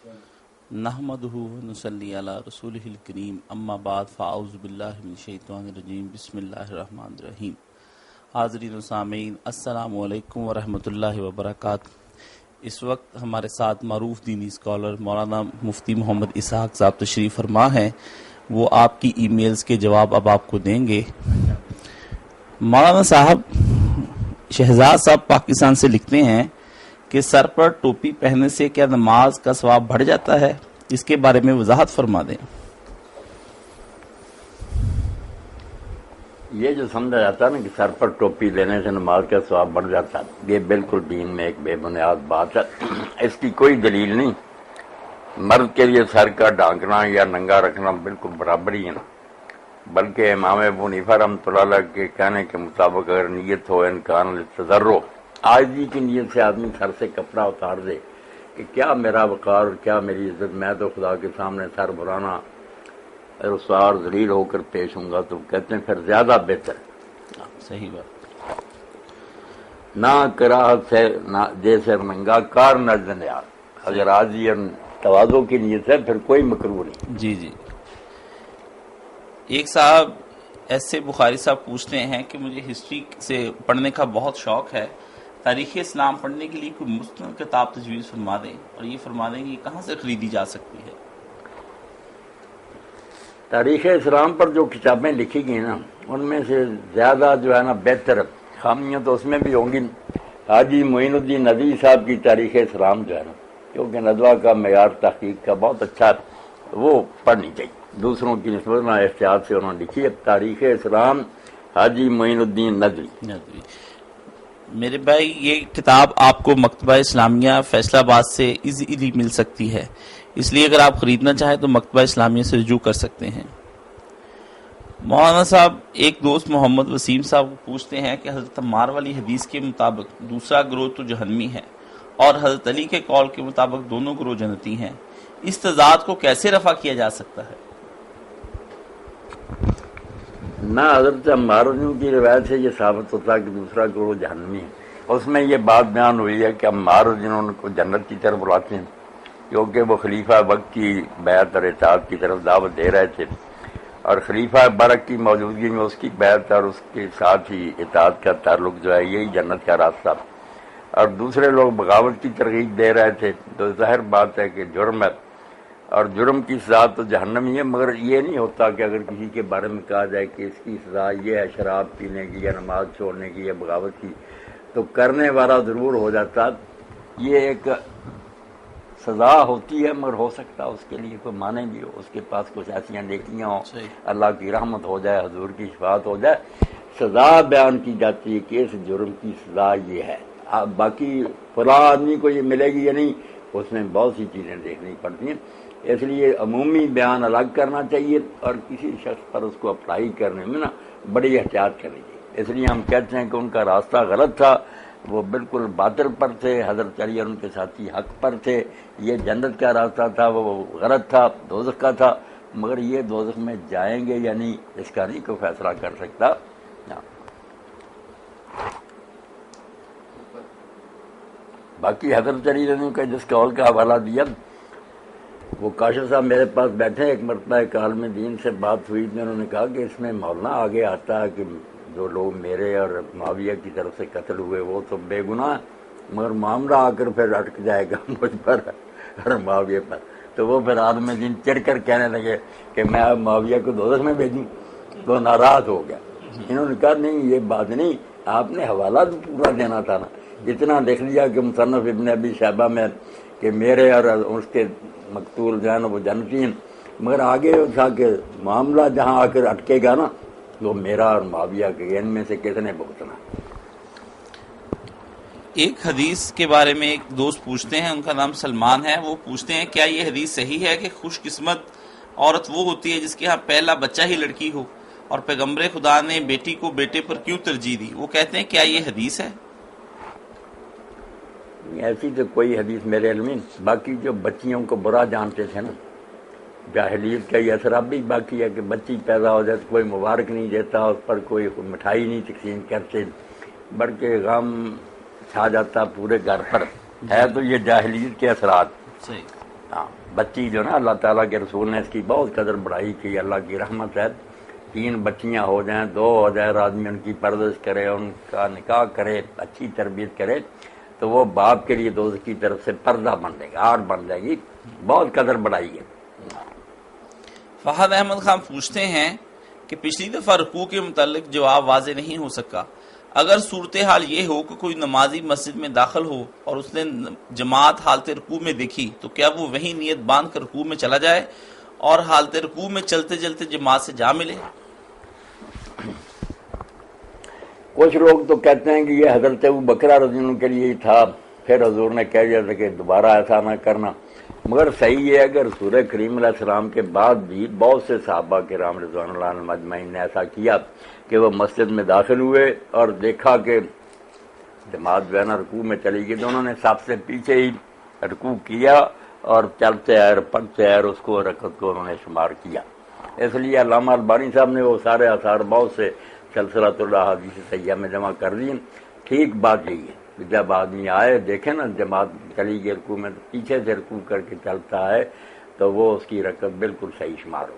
نحمدہ ونصلی علی رسولہ الکریم اما بعد فاعوذ باللہ من الشیطان الرجیم بسم اللہ الرحمن الرحیم۔ حاضرین و سامعین السلام علیکم ورحمۃ اللہ وبرکاتہ۔ اس وقت ہمارے ساتھ معروف دینی اسکالر مولانا مفتی محمد اسحاق صاحب تشریف فرما ہیں، وہ آپ کی ای میلز کے جواب اب آپ کو دیں گے۔ مولانا صاحب، شہزاد صاحب پاکستان سے لکھتے ہیں کہ سر پر ٹوپی پہننے سے کیا نماز کا ثواب بڑھ جاتا ہے؟ اس کے بارے میں وضاحت فرما دیں۔ یہ جو سمجھا جاتا ہے نا کہ سر پر ٹوپی لینے سے نماز کا ثواب بڑھ جاتا ہے، یہ بالکل دین میں ایک بے بنیاد بات ہے۔ اس کی کوئی دلیل نہیں۔ مرد کے لیے سر کا ڈھانکنا یا ننگا رکھنا بالکل برابر ہی ہے نا، بلکہ امام ابو حنیفہ رحمۃ اللہ علیہ کے کہنے کے مطابق اگر نیت ہو امکان تجرب عاجزی کی نیت سے آدمی سر سے کپڑا اتار دے کہ کیا میرا وقار اور کیا میری عزت، میں تو خدا کے سامنے سر بھرانا رسوار ذلیل ہو کر پیش ہوں گا، تو کہتے ہیں پھر زیادہ بہتر صحیح بات۔ نہ کراہت سے نہ جیسے ننگا کار نزد یار، اگر عاجزی اور تواضع کی نیت ہے پھر کوئی مکروہ نہیں۔ جی ایک صاحب ایسے بخاری صاحب پوچھتے ہیں کہ مجھے ہسٹری سے پڑھنے کا بہت شوق ہے، تاریخ اسلام پڑھنے کے لیے کوئی مستند کتاب تجویز فرما دیں، اور یہ فرما دیں کہ یہ کہاں سے خریدی جا سکتی ہے؟ تاریخ اسلام پر جو کتابیں لکھی گئی نا، ان میں سے زیادہ جو ہے نا بہتر خامیاں تو اس میں بھی ہوں گی۔ حاجی معین الدین ندوی صاحب کی تاریخ اسلام جو ہے نا، کیونکہ ندوہ کا معیار تحقیق کا بہت اچھا ہے، وہ پڑھنی چاہیے۔ دوسروں کی نسبت میں احتیاط سے انہوں نے لکھی ہے تاریخ اسلام حاجی معین الدین ندوی۔ میرے بھائی، یہ کتاب آپ کو مکتبہ اسلامیہ فیصل آباد سے ایزیلی مل سکتی ہے، اس لیے اگر آپ خریدنا چاہیں تو مکتبہ اسلامیہ سے رجوع کر سکتے ہیں۔ مولانا صاحب، ایک دوست محمد وسیم صاحب کو پوچھتے ہیں کہ حضرت عمار والی حدیث کے مطابق دوسرا گروہ تو جہنمی ہے، اور حضرت علی کے قول کے مطابق دونوں گروہ جنتی ہیں، اس تضاد کو کیسے رفع کیا جا سکتا ہے؟ نہ حضرت عمار کی روایت سے یہ ثابت ہوتا ہے کہ دوسرا گروہ جہنمی ہے۔ اس میں یہ بات بیان ہوئی ہے کہ عمار جنہوں کو جنت کی طرف بلاتے ہیں، کیونکہ وہ خلیفہ وقت کی بیعت اور اطاعت کی طرف دعوت دے رہے تھے، اور خلیفہ برک کی موجودگی میں اس کی بیعت اور اس کے ساتھ ہی اطاعت کا تعلق جو ہے یہی جنت کا راستہ، اور دوسرے لوگ بغاوت کی ترغیب دے رہے تھے، تو ظاہر بات ہے کہ جرم ہے، اور جرم کی سزا تو جہنم ہی ہے۔ مگر یہ نہیں ہوتا کہ اگر کسی کے بارے میں کہا جائے کہ اس کی سزا یہ ہے شراب پینے کی یا نماز چھوڑنے کی یا بغاوت کی، تو کرنے والا ضرور ہو جاتا۔ یہ ایک سزا ہوتی ہے، مگر ہو سکتا اس کے لیے کوئی معنی بھی ہو، اس کے پاس کچھ ایسی نیکیاں ہوں، اللہ کی رحمت ہو جائے، حضور کی شفاعت ہو جائے، سزا بیان کی جاتی ہے کہ اس جرم کی سزا یہ ہے۔ باقی فلاں آدمی کو یہ ملے گی یا نہیں، اس میں بہت سی چیزیں دیکھنی پڑتی ہیں، اس لیے عمومی بیان الگ کرنا چاہیے، اور کسی شخص پر اس کو اپلائی کرنے میں نا بڑی احتیاط کرنی چاہیے۔ اس لیے ہم کہتے ہیں کہ ان کا راستہ غلط تھا، وہ بالکل باطل پر تھے، حضرت علی اور ان کے ساتھی حق پر تھے۔ یہ جنت کا راستہ تھا، وہ غلط تھا، دوزخ کا تھا، مگر یہ دوزخ میں جائیں گے یا نہیں اس کا نہیں کوئی فیصلہ کر سکتا۔ باقی حضرت علی کا جس قول کا حوالہ دیا، وہ کاشف صاحب میرے پاس بیٹھے، ایک مرتبہ ایک عالم دین سے بات ہوئی، انہوں نے کہا کہ اس میں مولانا آگے آتا ہے کہ جو لوگ میرے اور معاویہ کی طرف سے قتل ہوئے وہ تو بے گناہ، مگر معاملہ آ کر پھر اٹک جائے گا مجھ پر اور معاویہ پر۔ تو وہ پھر عالم دین چڑھ کر کہنے لگے کہ میں اب معاویہ کو دوزخ میں بھیجوں، تو ناراض ہو گیا۔ انہوں نے کہا نہیں، یہ بات نہیں، آپ نے حوالہ تو پورا دینا تھا نا، اتنا لکھ لیا کہ مصنف ابن ابی شیبہ میں کہ میرے اور اس کے مقتول جو ہے نا وہ جنتی ہیں، مگر آگے تھا کہ معاملہ جہاں آ کر اٹکے گا نا وہ میرا اور معاویہ کے، ان میں سے کس نے بھگتنا۔ ایک حدیث کے بارے میں ایک دوست پوچھتے ہیں، ان کا نام سلمان ہے، وہ پوچھتے ہیں کیا یہ حدیث صحیح ہے کہ خوش قسمت عورت وہ ہوتی ہے جس کے ہاں پہلا بچہ ہی لڑکی ہو، اور پیغمبر خدا نے بیٹی کو بیٹے پر کیوں ترجیح دی؟ وہ کہتے ہیں کیا یہ حدیث ہے؟ ایسی تو کوئی حدیث میرے علم میں، باقی جو بچیوں کو برا جانتے تھے نا، جاہلیت کا یہ اثر اب بھی باقی ہے کہ بچی پیدا ہو جائے تو کوئی مبارک نہیں دیتا، اس پر کوئی مٹھائی نہیں تقسیم کرتے، بلکہ غم چھا جاتا پورے گھر پر، ہے تو یہ جاہلیت کے اثرات۔ ہاں بچی جو نا اللہ تعالیٰ کے رسول نے اس کی بہت قدر بڑھائی کی، اللہ کی رحمت ہے، 3 بچیاں ہو جائیں 2 ہو جائے، آدمی ان کی پرورش کرے، ان کا نکاح کرے، اچھی تربیت کرے، تو وہ باپ کے لیے دوست کی طرف سے پردہ بن جائے گا، آڑ بن جائے گی، بہت قدر بڑھائی ہے۔ فہد احمد خان پوچھتے ہیں کہ پچھلی دفعہ رکوع کے متعلق جواب واضح نہیں ہو سکا، اگر صورتحال یہ ہو کہ کوئی نمازی مسجد میں داخل ہو اور اس نے جماعت حالت رکوع میں دیکھی تو کیا وہ وہی نیت باندھ کر رکوع میں چلا جائے اور حالت رکوع میں چلتے چلتے جماعت سے جا ملے؟ کچھ لوگ تو کہتے ہیں کہ یہ حضرت ابوبکر رضی اللہ عنہ کے لیے ہی تھا، پھر حضور نے کہہ دیا تھا کہ دوبارہ ایسا نہ کرنا، مگر صحیح ہے اگر رسول کریم علیہ السلام کے بعد بھی بہت سے صحابہ کرام رضوان اللہ عنہم اجمعین نے ایسا کیا کہ وہ مسجد میں داخل ہوئے اور دیکھا کہ جماعت جو ہے نا رکوع میں چلی گئی، تو انہوں نے سب سے پیچھے ہی رکوع کیا اور چلتے آئے پڑھتے آئے، اس کو رکعت کو انہوں نے شمار کیا۔ اس لیے علامہ البانی صاحب نے وہ سارے آثار بہت سے سلسلۃ الاحادیث صحیحہ میں جمع کر دیے۔ ٹھیک بات یہی ہے کہ جب آدمی آئے دیکھے نا جماعت چلی گئی رکوع میں، تو پیچھے سے رکوع کر کے چلتا ہے تو وہ اس کی رکعت بالکل صحیح شمار ہو۔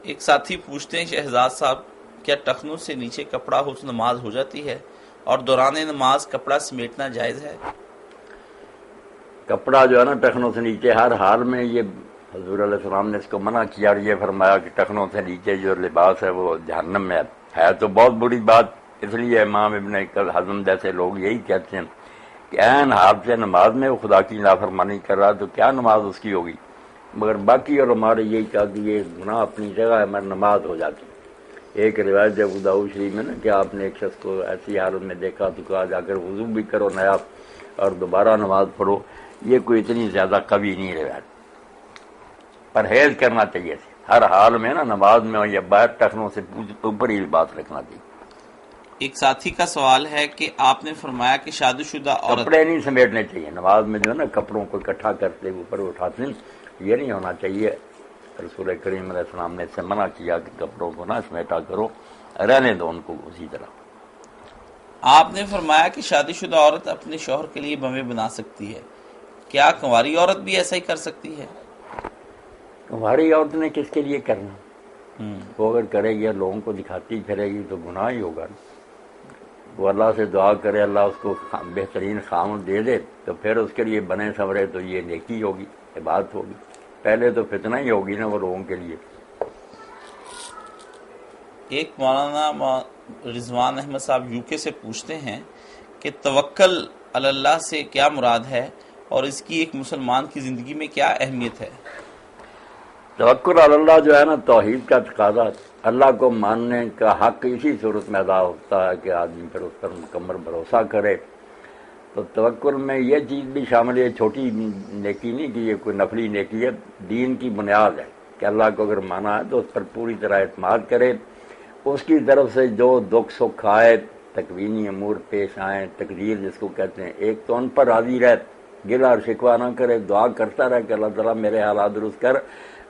ایک ساتھی پوچھتے ہیں شہزاد صاحب، کیا ٹخنوں سے نیچے کپڑا ہو تو نماز ہو جاتی ہے اور دوران نماز کپڑا سمیٹنا جائز ہے؟ کپڑا جو ہے نا ٹخنوں سے نیچے ہر حال میں، یہ حضور علیہ السلام نے اس کو منع کیا اور یہ فرمایا کہ ٹخنوں سے نیچے جو لباس ہے وہ جہنم میں ہے تو بہت بری بات۔ اس لیے امام ابن حزم جیسے لوگ یہی کہتے ہیں کہ عین حال سے نماز میں وہ خدا کی نافرمانی کر رہا تو کیا نماز اس کی ہوگی، مگر باقی اور ہمارے یہی کہا کہ یہ گناہ اپنی جگہ ہے مگر نماز ہو جاتی۔ ایک روایت ابو داؤد شریف میں نا کہ آپ نے ایک شخص کو ایسی حالت میں دیکھا تو کہا جا کر وضو بھی کرو نیا اور دوبارہ نماز پڑھو، یہ کوئی اتنی زیادہ قوی نہیں روایت، پرہیز کرنا چاہیے ہر حال میں نا، نماز میں یا باہر ٹخنوں سے اوپر ہی بات رکھنا چاہیے۔ ایک ساتھی کا سوال ہے کہ آپ نے فرمایا کہ شادی شدہ عورت کپڑے نہیں سمیٹنے چاہیے نماز میں، جو ہے نا کپڑوں کو اکٹھا کرتے اوپر اٹھاتے ہیں، یہ نہیں ہونا چاہیے۔ رسول کریم علیہ السلام نے اس سے منع کیا کہ کپڑوں کو نہ سمیٹا کرو، رہنے دو ان کو اسی طرح۔ آپ نے فرمایا کہ شادی شدہ عورت اپنے شوہر کے لیے بمیں بنا سکتی ہے، کیا کنواری عورت بھی ایسا ہی کر سکتی ہے؟ ہماری عورت نے کس کے لیے کرنا، وہ اگر کرے گی لوگوں کو دکھاتی پھرے گی تو گناہ ہی ہوگا۔ وہ اللہ سے دعا کرے اللہ اس کو بہترین خامد دے دے تو پھر اس کے لیے بنے سنورے تو یہ نیکی ہوگی، عبادت ہوگی، پہلے تو فتنہ ہی ہوگی نا وہ لوگوں کے لیے۔ ایک مولانا رضوان احمد صاحب یو کے سے پوچھتے ہیں کہ توکل علی اللہ سے کیا مراد ہے اور اس کی ایک مسلمان کی زندگی میں کیا اہمیت ہے؟ توکل علی اللہ جو ہے نا توحید کا تقاضا، اللہ کو ماننے کا حق اسی صورت میں ادا ہوتا ہے کہ آدمی پھر اس پر مکمل بھروسہ کرے۔ تو توکل میں یہ چیز بھی شامل ہے، چھوٹی نیکی نہیں کہ یہ کوئی نفلی نیکی ہے، دین کی بنیاد ہے کہ اللہ کو اگر مانا ہے تو اس پر پوری طرح اعتماد کرے، اس کی طرف سے جو دکھ سکھ آئے، تکوینی امور پیش آئیں، تقدیر جس کو کہتے ہیں، ایک تو ان پر راضی رہے، گلہ اور شکوہ نہ کرے، دعا کرتا رہے کہ اللہ تعالیٰ میرے حالات درست کر،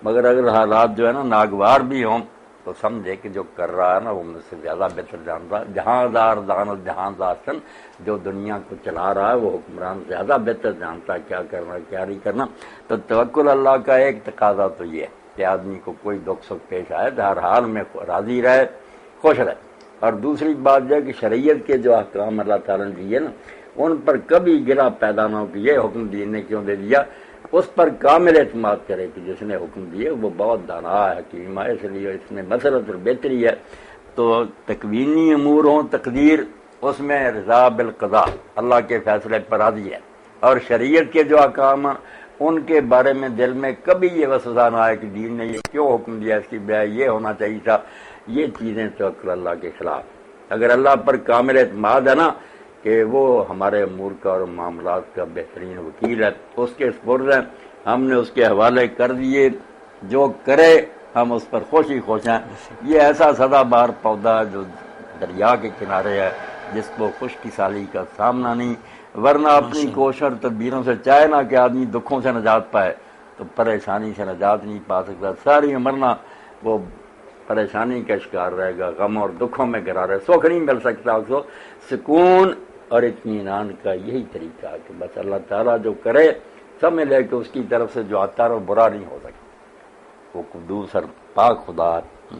مگر اگر حالات جو ہے نا ناگوار بھی ہوں تو سمجھے کہ جو کر رہا ہے نا وہ مجھ سے زیادہ بہتر جانتا، جہاں دار دانت جہاں داستن، جو دنیا کو چلا رہا ہے وہ حکمران زیادہ بہتر جانتا ہے کیا کرنا کیا نہیں کرنا۔ تو توکل اللہ کا ایک تقاضا تو یہ ہے کہ آدمی کو کوئی دکھ سکھ پیش آئے تو ہر حال میں راضی رہے، خوش رہے۔ اور دوسری بات یہ کہ شریعت کے جو احکام اللہ تعالیٰ نے دیے نا ان پر کبھی گرا پیدا نہ ہو کہ یہ حکم دین نے کیوں دے دیا، اس پر کامل اعتماد کرے کہ جس نے حکم دیے وہ بہت دانا ہے، حکیم ہے، اس لیے اس میں مسرت اور بہتری ہے۔ تو تکوینی امور ہوں، تقدیر، اس میں رضا بالقضاء، اللہ کے فیصلے پر راضی ہے، اور شریعت کے جو احکام ہیں ان کے بارے میں دل میں کبھی یہ وسوسہ نہ آئے کہ دین نے یہ کیوں حکم دیا، اس کی بجائے یہ ہونا چاہیے تھا، یہ چیزیں توکل اللہ کے خلاف۔ اگر اللہ پر کامل اعتماد ہے نا کہ وہ ہمارے امور کا اور معاملات کا بہترین وکیل ہے، اس کے سپرد ہیں، ہم نے اس کے حوالے کر دیے، جو کرے ہم اس پر خوش ہی خوش ہیں۔ یہ ایسا سدا بہار پودا جو دریا کے کنارے ہے جس کو خشکی سالی کا سامنا نہیں، ورنہ اپنی کوشش اور تدبیروں سے چاہے نہ کہ آدمی دکھوں سے نجات پائے تو پریشانی سے نجات نہیں پا سکتا، ساری عمر نہ وہ پریشانی کا شکار رہے گا، غم اور دکھوں میں گرا رہے، سکھ نہیں مل سکتا اس کو۔ سکون اور اطمینان کا یہی طریقہ ہے کہ بس اللہ تعالیٰ جو کرے سمجھ لے کہ اس کی طرف سے جو آتا ہے وہ برا نہیں ہو سکتا، وہ قدوس اور پاک خدا ہے۔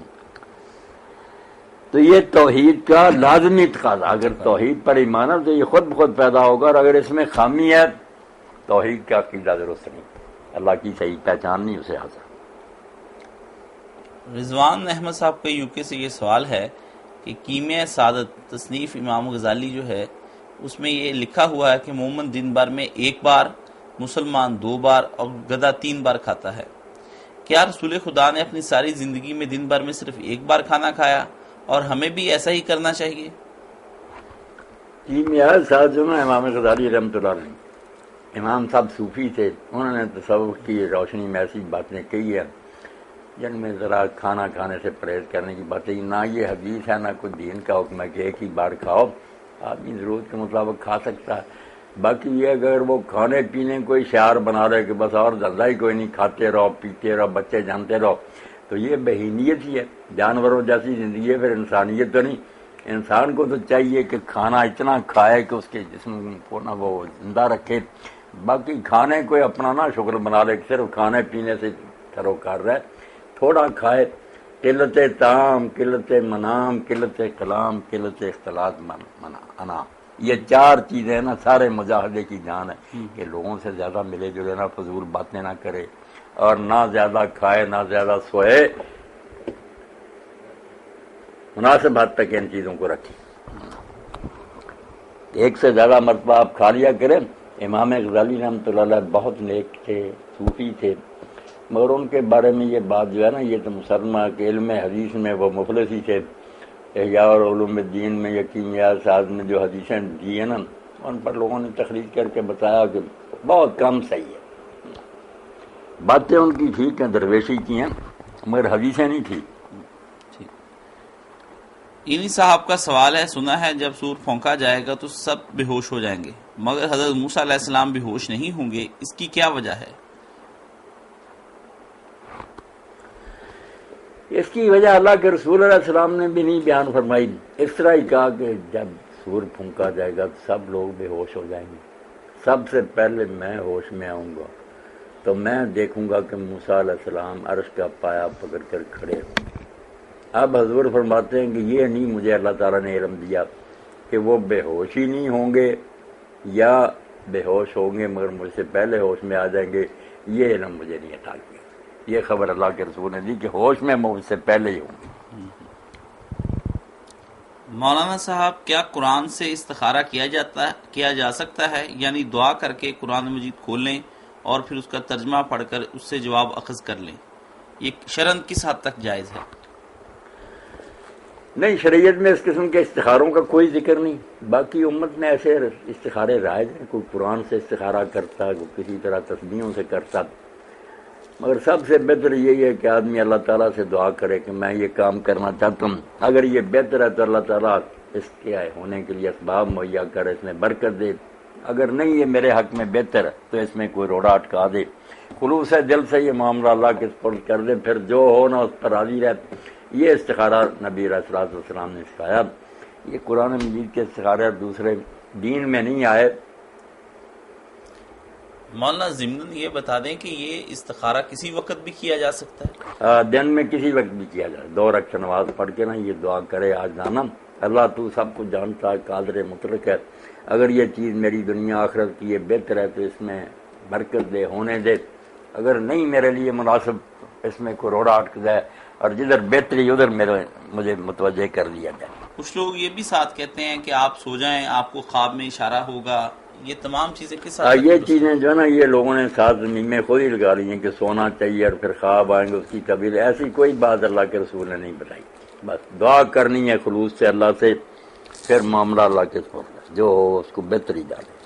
تو یہ توحید کا لازمی تقاضا، اگر توحید پر ایمان ہے تو یہ خود بخود پیدا ہوگا، اور اگر اس میں خامی ہے توحید کا عقیدہ درست نہیں، اللہ کی صحیح پہچان نہیں اسے حاصل۔ رضوان احمد صاحب کا یوکے سے یہ سوال ہے کہ کیمیہ سعادت تصنیف امام غزالی جو ہے اس میں یہ لکھا ہوا ہے کہ مومن دن بھر میں 1 بار، مسلمان 2 بار اور گدھا 3 بار کھاتا ہے۔ کیا رسول خدا نے اپنی ساری زندگی میں دن بھر میں صرف 1 بار کھانا کھایا اور ہمیں بھی ایسا ہی کرنا چاہیے؟ کیمیہ سعادت جو نا امام غزالی رحمۃ اللہ علیہ، امام صاحب صوفی تھے، انہوں نے تصوف کی روشنی میں ایسی باتیں کہی ہیں جن میں ذرا کھانا کھانے سے پرہیز کرنے کی باتیں، نہ یہ حدیث ہے نہ کوئی دین کا حکم ہے کہ 1 ہی بار کھاؤ، آدمی ضرورت کے مطابق کھا سکتا ہے۔ باقی یہ اگر وہ کھانے پینے کوئی شعار بنا رہے کہ بس اور دھندا ہی کوئی نہیں، کھاتے رہو پیتے رہو بچے جانتے رہو، تو یہ بہیمیت ہی ہے، جانوروں جیسی زندگی ہے، پھر انسانیت تو نہیں۔ انسان کو تو چاہیے کہ کھانا اتنا کھائے کہ اس کے جسم کو نہ وہ زندہ رکھے، باقی کھانے کو اپنا نہ شکر بنا لے کہ صرف کھانے پینے سے تروکار رہے، تھوڑا کھائے۔ قلت طعام، قلت منام، قلت کلام، قلت اختلاط انا، یہ 4 چیزیں نا سارے مجاہدے کی جان ہے کہ لوگوں سے زیادہ ملے جلے نہ، فضول باتیں نہ کرے، اور نہ زیادہ کھائے نہ زیادہ سوئے، مناسب حد تک ان چیزوں کو رکھیں۔ 1 سے زیادہ مرتبہ آپ کھا لیا کریں۔ امام غزالی رحمۃ اللہ علیہ بہت نیک تھے، صوفی تھے، مگر ان کے بارے میں یہ بات جو ہے نا، یہ تو مسلمہ کہ علم حدیث میں وہ مفلس ہی تھے۔ احیاء اور علوم الدین میں یا کیمیہ سعادت میں جو حدیثیں دی ہیں نا، ان پر لوگوں نے تخریج کر کے بتایا کہ بہت کم صحیح ہے۔ باتیں ان کی ٹھیک ہیں، درویشی کی ہیں، مگر حدیثیں نہیں ٹھیک۔ اینی صاحب کا سوال ہے، سنا ہے جب سور پھونکا جائے گا تو سب بے ہوش ہو جائیں گے، مگر حضرت موسیٰ علیہ السلام بے ہوش نہیں ہوں گے، اس کی کیا وجہ ہے؟ اس کی وجہ اللہ کے رسول علیہ السلام نے بھی نہیں بیان فرمائی، اس طرح ہی کہا کہ جب سور پھونکا جائے گا تو سب لوگ بے ہوش ہو جائیں گے، سب سے پہلے میں ہوش میں آؤں گا، تو میں دیکھوں گا کہ موسیٰ علیہ السلام عرش کا پایا پکڑ کر کھڑے ہوں۔ اب حضور فرماتے ہیں کہ یہ نہیں مجھے اللہ تعالیٰ نے علم دیا کہ وہ بے ہوش ہی نہیں ہوں گے یا بے ہوش ہوں گے مگر مجھ سے پہلے ہوش میں آ جائیں گے، یہ علم مجھے نہیں عطا کیا۔ یہ خبر اللہ کے رسول نے دی کہ ہوش میں مجھ سے پہلے ہی ہوں گے۔ مولانا صاحب، کیا قرآن سے استخارہ کیا جا سکتا ہے؟ یعنی دعا کر کے قرآن مجید کھول لیں اور پھر اس کا ترجمہ پڑھ کر اس سے جواب اخذ کر لیں، یہ شرعاً کس حد تک جائز ہے؟ نہیں، شریعت میں اس قسم کے استخاروں کا کوئی ذکر نہیں، باقی امت میں ایسے استخارے رائج ہیں، کوئی قرآن سے استخارہ کرتا، کوئی کسی طرح تسبیحوں سے کرتا، مگر سب سے بہتر یہی ہے کہ آدمی اللہ تعالیٰ سے دعا کرے کہ میں یہ کام کرنا چاہتا ہوں، اگر یہ بہتر ہے تو اللہ تعالیٰ اس کے ہونے کے لیے اسباب مہیا کرے، اس میں برکت دے، اگر نہیں یہ میرے حق میں بہتر ہے تو اس میں کوئی روڑا اٹکا دے، خلوص دل سے یہ معاملہ اللہ کے سپرد کر دے، پھر جو ہو نا اس پر راضی رہے۔ یہ استخارہ نبی علیہ الصلوۃ والسلام نے سکھایا، یہ قرآن مجید کے استخارے دوسرے دین میں نہیں آئے۔ مولانا ضمن یہ بتا دیں کہ یہ استخارہ کسی وقت بھی کیا جا سکتا ہے؟ دن میں کسی وقت بھی کیا جائے، 2 رکعت نماز پڑھ کے نا یہ دعا کرے، آج جانا اللہ تو سب کچھ جانتا ہے، قادر مطلق ہے، اگر یہ چیز میری دنیا آخرت کی یہ بہتر ہے تو اس میں برکت دے، ہونے دے، اگر نہیں میرے لیے مناسب اس میں کوئی روڑا اٹک جائے، اور جدھر بہتری ادھر مجھے متوجہ کر لیا جائے۔ کچھ لوگ یہ بھی ساتھ کہتے ہیں کہ آپ سو جائیں، آپ کو خواب میں اشارہ ہوگا، یہ تمام چیزیں کس ساتھ؟ یہ چیزیں جو ہے نا یہ لوگوں نے ساتھ زمین میں خود ہی لگا لی ہیں کہ سونا چاہیے اور پھر خواب آئیں گے اس کی تعبیر، ایسی کوئی بات اللہ کے رسول نے نہیں بتائی، بس دعا کرنی ہے خلوص سے اللہ سے، پھر معاملہ اللہ کے سپرد، جو ہو اس کو بہتری ڈالے۔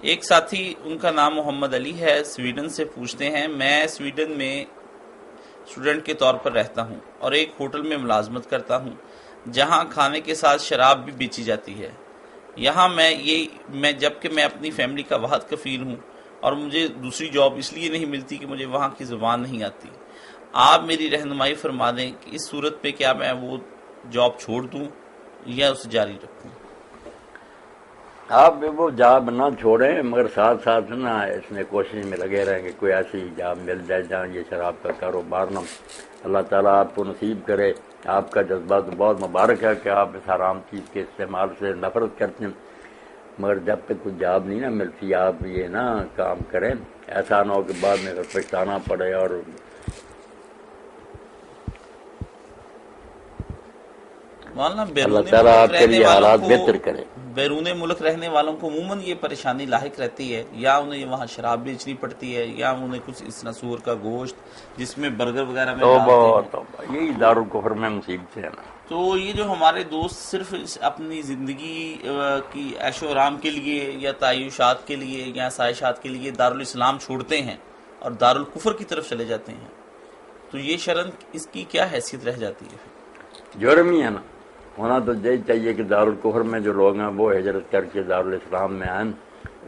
ایک ساتھی، ان کا نام محمد علی ہے، سویڈن سے پوچھتے ہیں، میں سویڈن میں اسٹوڈنٹ کے طور پر رہتا ہوں اور ایک ہوٹل میں ملازمت کرتا ہوں جہاں کھانے کے ساتھ شراب بھی بیچی جاتی ہے۔ یہاں میں جبکہ میں اپنی فیملی کا واحد کفیل ہوں اور مجھے دوسری جاب اس لیے نہیں ملتی کہ مجھے وہاں کی زبان نہیں آتی۔ آپ میری رہنمائی فرما دیں کہ اس صورت پہ کیا میں وہ جاب چھوڑ دوں یا اسے جاری رکھوں؟ آپ وہ جاب نہ چھوڑیں، مگر ساتھ ساتھ نہ اس میں کوشش میں لگے رہیں کہ کوئی ایسی جاب مل جائے جہاں یہ شراب کا کاروبار نہ، اللہ تعالیٰ آپ کو نصیب کرے۔ آپ کا جذبہ تو بہت مبارک ہے کہ آپ اس حرام چیز کے استعمال سے نفرت کرتے ہیں، مگر جب تک کوئی جاب نہیں نہ ملتی آپ یہ نہ کام کریں، ایسا نہ ہو کہ بعد میں پھر پچھتانا پڑے۔ اور مولانا اللہ تعالیٰ آپ کے لیے حالات بہتر کرے۔ بیرون ملک رہنے والوں کو عموماً یہ پریشانی لاحق رہتی ہے، یا انہیں وہاں شراب بیچنی پڑتی ہے، یا انہیں کچھ اس طرح سور کا گوشت جس میں برگر وغیرہ میں ڈالتے ہیں۔ توبہ، یہی دارالکفر میں مصیبتیں ہیں نا۔ تو یہ جو ہمارے دوست صرف اپنی زندگی کی عیش و آرام کے لیے یا تعیشات کے لیے یا سائشات کے لیے دارالاسلام چھوڑتے ہیں اور دارالکفر کی طرف چلے جاتے ہیں، تو یہ شرن اس کی کیا حیثیت رہ جاتی ہے؟ جرم ہی ہے نا، ہونا تو یہی چاہیے کہ دارالکفر میں جو لوگ ہیں وہ ہجرت کر کے دارالاسلام میں آئیں۔